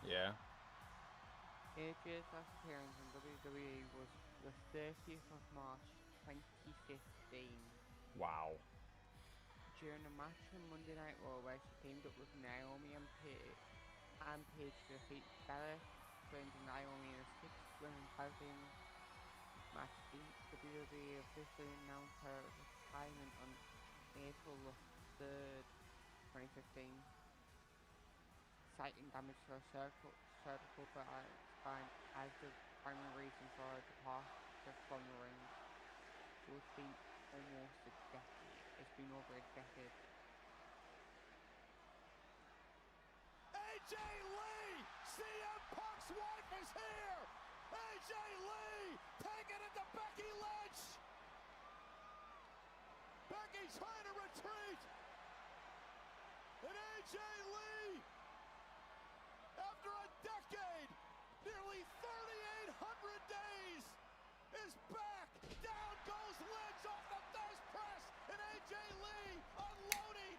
Yeah. AJ's last appearance in WWE was the 30th of March 2015. Wow. During a match on Monday Night Raw where she teamed up with Naomi and Paige to defeat Bella Twins and Naomi in a 6-women tag team match, the WWE officially announced her retirement on April the 3rd, 2015, citing damage to her cervical spine as the primary reason for her departure from the ring. So it's been almost a decade. It's been over a decade. AJ Lee! CM Punk's wife is here! AJ Lee taking it to Becky Lynch! Becky trying to retreat! And AJ Lee, after a decade, nearly 3,800 days, is back! Down goes Lynch off the Thesz press! And AJ Lee unloading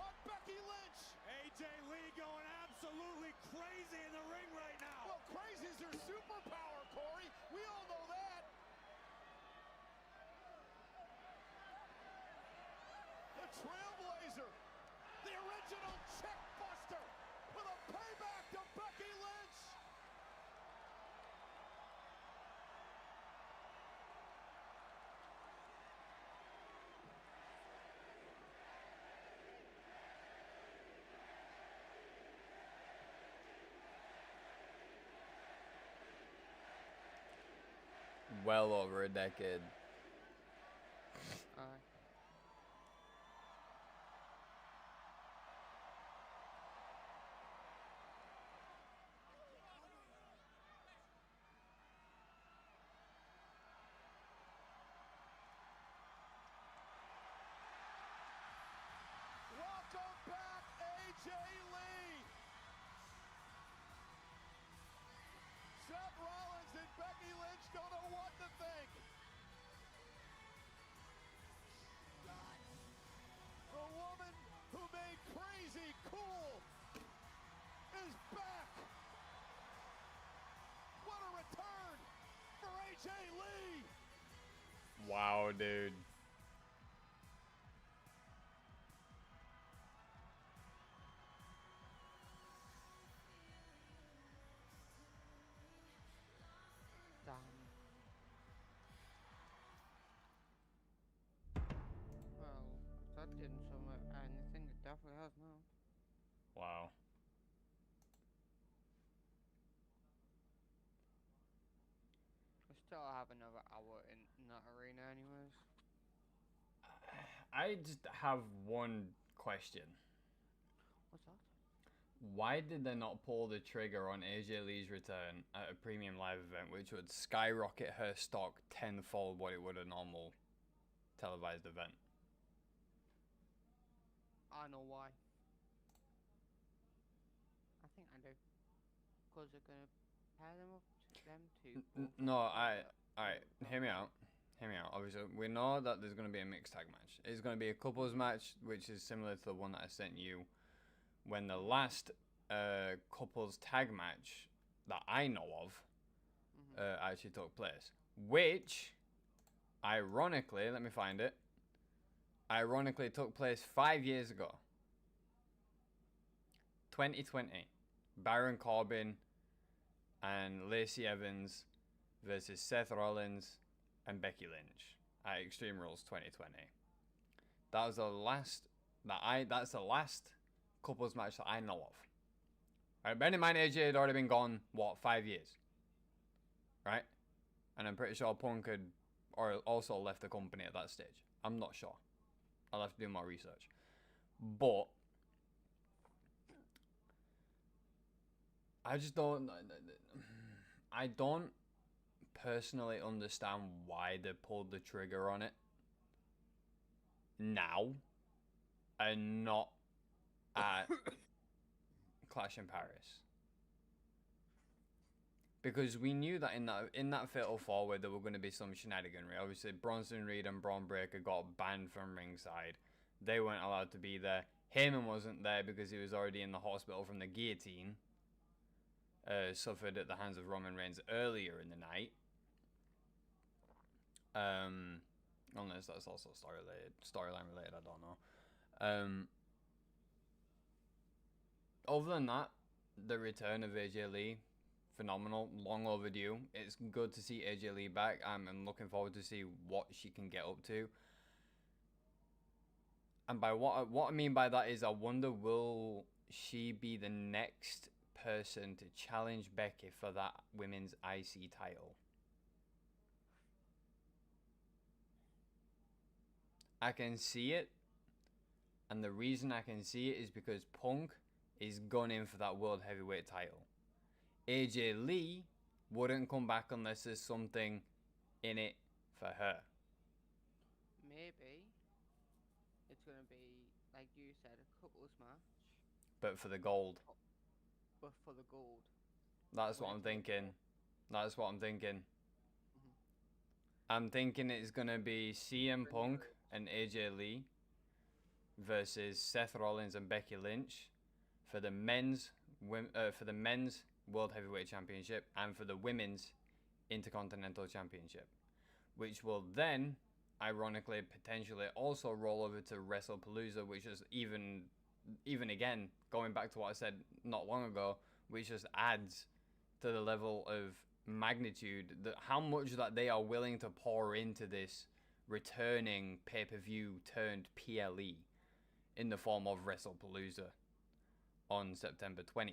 on Becky Lynch! AJ Lee going absolutely crazy in the ring right now. Well, crazy's her superpower, Corey. We all know that. The Trailblazer, the original check buster, with a payback to Becky Lynch. Well over a decade. Welcome back, AJ Lee. Seth Rollins and Becky Lynch don't know what to think. The woman who made crazy cool is back. What a return for AJ Lee. Wow, dude. Damn. Well, if that didn't sum up anything, it definitely has now. Wow. We still have another hour in that arena anyways. I just have one question. What's that? Why did they not pull the trigger on AJ Lee's return at a premium live event, which would skyrocket her stock tenfold what it would a normal televised event? I know why. I think I do. Because they're gonna pair them up to them two. No, alright, hear me out. Hear me out. Obviously, we know that there's going to be a mixed tag match. It's going to be a couples match, which is similar to the one that I sent you when the last couples tag match that I know of actually took place. Which, ironically, let me find it, ironically took place 5 years ago. 2020. Baron Corbin and Lacey Evans versus Seth Rollins and Becky Lynch at Extreme Rules 2020. That was the last that's the last couples match that I know of. Right, bear in mind AJ had already been gone, what, 5 years? Right? And I'm pretty sure Punk had also left the company at that stage. I'm not sure. I'll have to do more research. But I just don't personally understand why they pulled the trigger on it now and not at Clash in Paris, because we knew that in that fatal four way there were going to be some shenaniganry. Obviously Bronson Reed and Braun Breaker got banned from ringside. They weren't allowed to be there. Heyman wasn't there because he was already in the hospital from the guillotine. suffered at the hands of Roman Reigns earlier in the night. Unless that's also storyline related, I don't know. Other than that, the return of AJ Lee, phenomenal, long overdue. It's good to see AJ Lee back. I'm looking forward to see what she can get up to. And by what I mean by that is, I wonder, will she be the next person to challenge Becky for that women's IC title? I can see it, and the reason I can see it is because Punk is gunning for that World Heavyweight title. AJ Lee wouldn't come back unless there's something in it for her. Maybe it's going to be, like you said, a couples match. But for the gold. But for the gold. That's what I'm thinking. That's what I'm thinking. I'm thinking it's going to be CM Punk and AJ Lee versus Seth Rollins and Becky Lynch for the men's World Heavyweight Championship and for the women's Intercontinental Championship, which will then, ironically, potentially also roll over to WrestlePalooza, which is even again, going back to what I said not long ago, which just adds to the level of magnitude, that how much that they are willing to pour into this returning pay-per-view turned PLE in the form of WrestlePalooza on September 20th.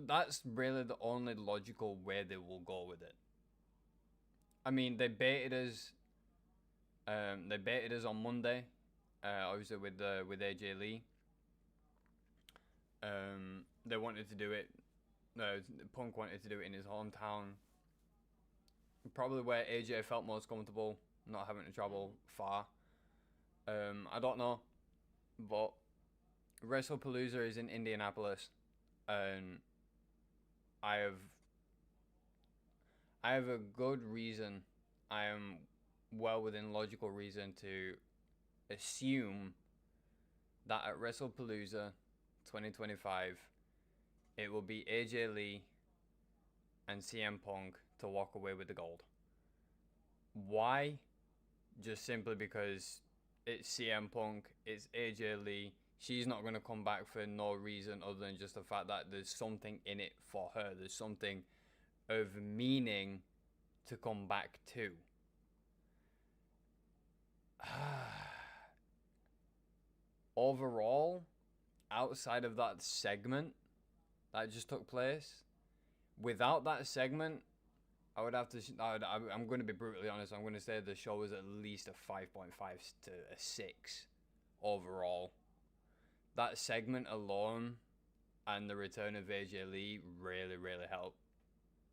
That's really the only logical way they will go with it. I mean, they baited us on Monday, obviously with AJ Lee. They wanted to do it. Punk wanted to do it in his hometown, probably where AJ felt most comfortable, not having to travel far. I don't know, but WrestlePalooza is in Indianapolis, and I have a good reason. I am well within logical reason to assume that at WrestlePalooza 2025, it will be AJ Lee and CM Punk to walk away with the gold. Why? Just simply because it's CM Punk, it's AJ Lee. She's not going to come back for no reason other than just the fact that there's something in it for her. There's something of meaning to come back to. Overall, outside of that segment that just took place, without that segment, I would have to. I'm going to be brutally honest. I'm going to say the show was at least a 5.5 to a 6 overall. That segment alone and the return of AJ Lee really, really helped.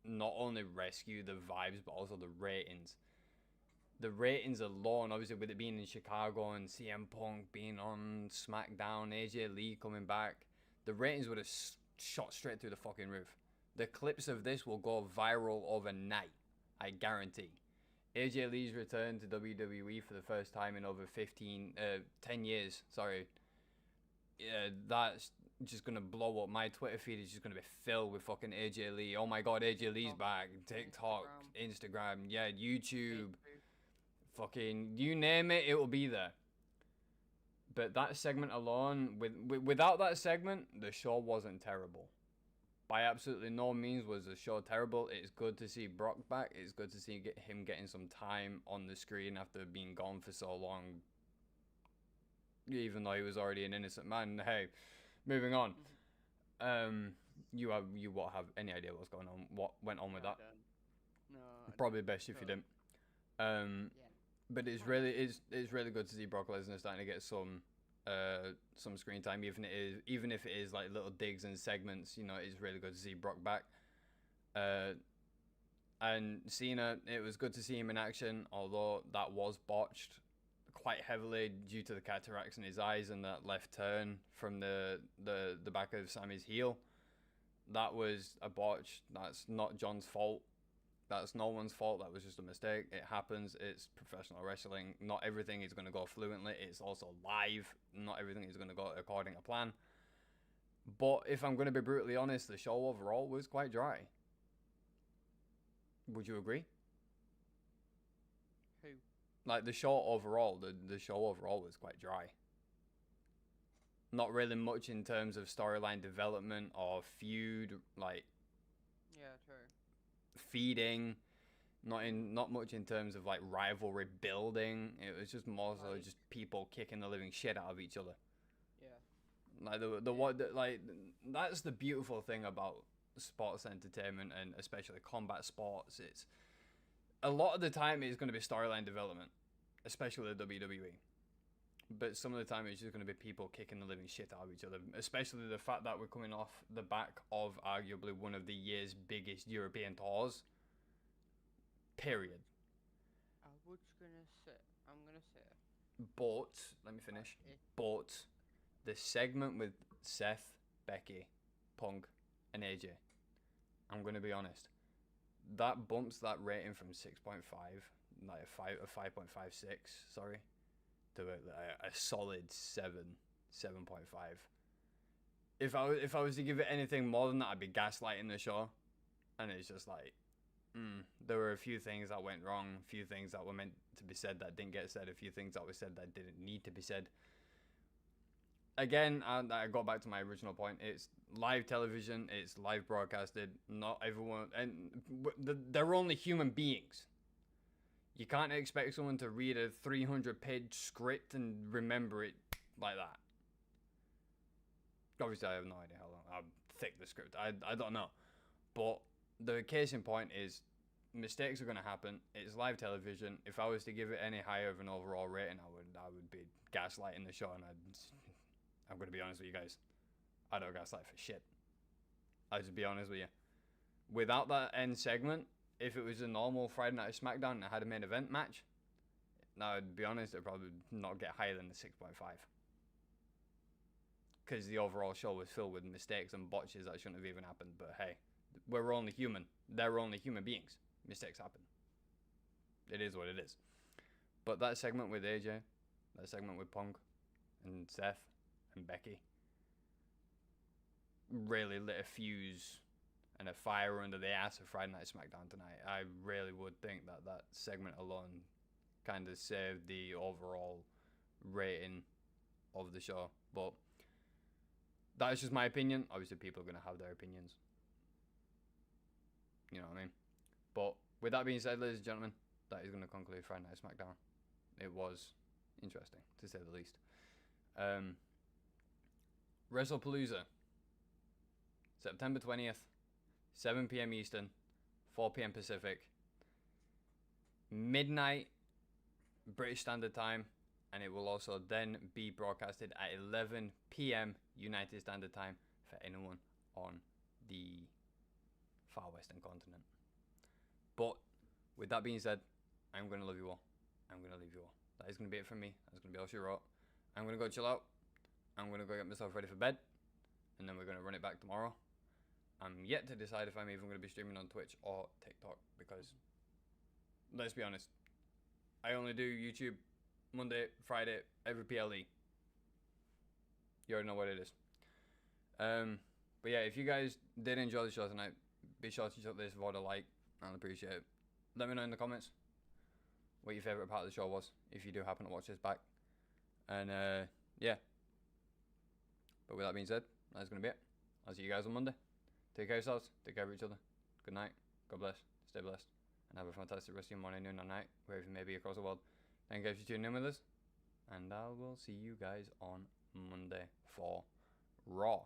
Not only rescue the vibes, but also the ratings. The ratings alone, obviously with it being in Chicago and CM Punk being on Smackdown, AJ Lee coming back, the ratings would have shot straight through the fucking roof. The clips of this will go viral overnight, I guarantee. AJ Lee's return to WWE for the first time in over 10 years, sorry. Yeah, that's just gonna blow up. My Twitter feed is just gonna be filled with fucking AJ Lee. Oh my god, AJ Lee's back. TikTok, Instagram, yeah, YouTube, fucking you name it, it will be there. But that segment alone, without that segment, the show wasn't terrible. By absolutely no means was the show terrible. It's good to see Brock back. It's good to see him getting some time on the screen after being gone for so long. Even though he was already an innocent man. Hey, moving on. You won't have any idea what's going on, what went on with that. No, probably best if you didn't. But it's really good to see Brock Lesnar starting to get some screen time, even if it is like little digs and segments. You know, it's really good to see Brock back. And Cena, it was good to see him in action, although that was botched quite heavily due to the cataracts in his eyes and that left turn from the back of Sammy's heel. That was a botch. That's not John's fault. That's no one's fault. That was just a mistake. It happens. It's professional wrestling. Not everything is going to go fluently. It's also live. Not everything is going to go according to plan. But if I'm going to be brutally honest, the show overall was quite dry. Would you agree? Who? Like, the show overall, the show overall was quite dry. Not really much in terms of storyline development or feud, like... Yeah, true. Feeding. Not much in terms of, like, rivalry building. It was just more so just people kicking the living shit out of each other. Yeah. Like, that's the beautiful thing about sports entertainment, and especially combat sports. It's a lot of the time it's going to be storyline development, especially the WWE. But some of the time it's just going to be people kicking the living shit out of each other, especially the fact that we're coming off the back of arguably one of the year's biggest European tours. Period. I'm gonna say. But let me finish. But the segment with Seth, Becky, Punk, and AJ, I'm gonna be honest, that bumps that rating from 6.5, like a 5.56, sorry, to a solid 7.5. If I was to give it anything more than that, I'd be gaslighting the show, and it's just like, there were a few things that went wrong, a few things that were meant to be said that didn't get said, a few things that were said that didn't need to be said. Again, I got back to my original point. It's live television. It's live broadcasted. Not everyone, and they're only human beings. You can't expect someone to read a 300-page script and remember it like that. Obviously, I have no idea how thick the script. I don't know, but the case in point is mistakes are going to happen. It's live television. If I was to give it any higher of an overall rating, I would be gaslighting the show, and I'm going to be honest with you guys. I don't gaslight for shit. I'll just be honest with you. Without that end segment, if it was a normal Friday Night SmackDown and it had a main event match, now, to be honest, it'd probably not get higher than the 6.5. Because the overall show was filled with mistakes and botches that shouldn't have even happened. But hey, we're only human. They're only human beings. Mistakes happen. It is what it is. But that segment with AJ, that segment with Punk and Seth and Becky, really lit a fuse and a fire under the ass of Friday Night SmackDown tonight. I really would think that that segment alone kind of saved the overall rating of the show. But that's just my opinion. Obviously, people are going to have their opinions. You know what I mean? But with that being said, ladies and gentlemen, that is going to conclude Friday Night SmackDown. It was interesting, to say the least. WrestlePalooza, September 20th, 7 p.m. Eastern, 4 p.m. Pacific, midnight British Standard Time, and it will also then be broadcasted at 11 p.m. United Standard Time for anyone on the far western continent. But with that being said, I'm going to love you all. I'm going to leave you all. That is going to be it from me. That's going to be all she wrote. I'm going to go chill out. I'm going to go get myself ready for bed. And then we're going to run it back tomorrow. I'm yet to decide if I'm even going to be streaming on Twitch or TikTok. Because, let's be honest, I only do YouTube Monday, Friday, every PLE. You already know what it is. But yeah, if you guys did enjoy the show tonight, be sure to chuck this VOD a like. I'll appreciate it. Let me know in the comments what your favourite part of the show was, if you do happen to watch this back. And yeah. But with that being said, that's going to be it. I'll see you guys on Monday. Take care of yourselves. Take care of each other. Good night. God bless. Stay blessed. And have a fantastic rest of your morning, noon, or night, wherever you may be across the world. Thank you guys for tuning in with us. And I will see you guys on Monday for Raw.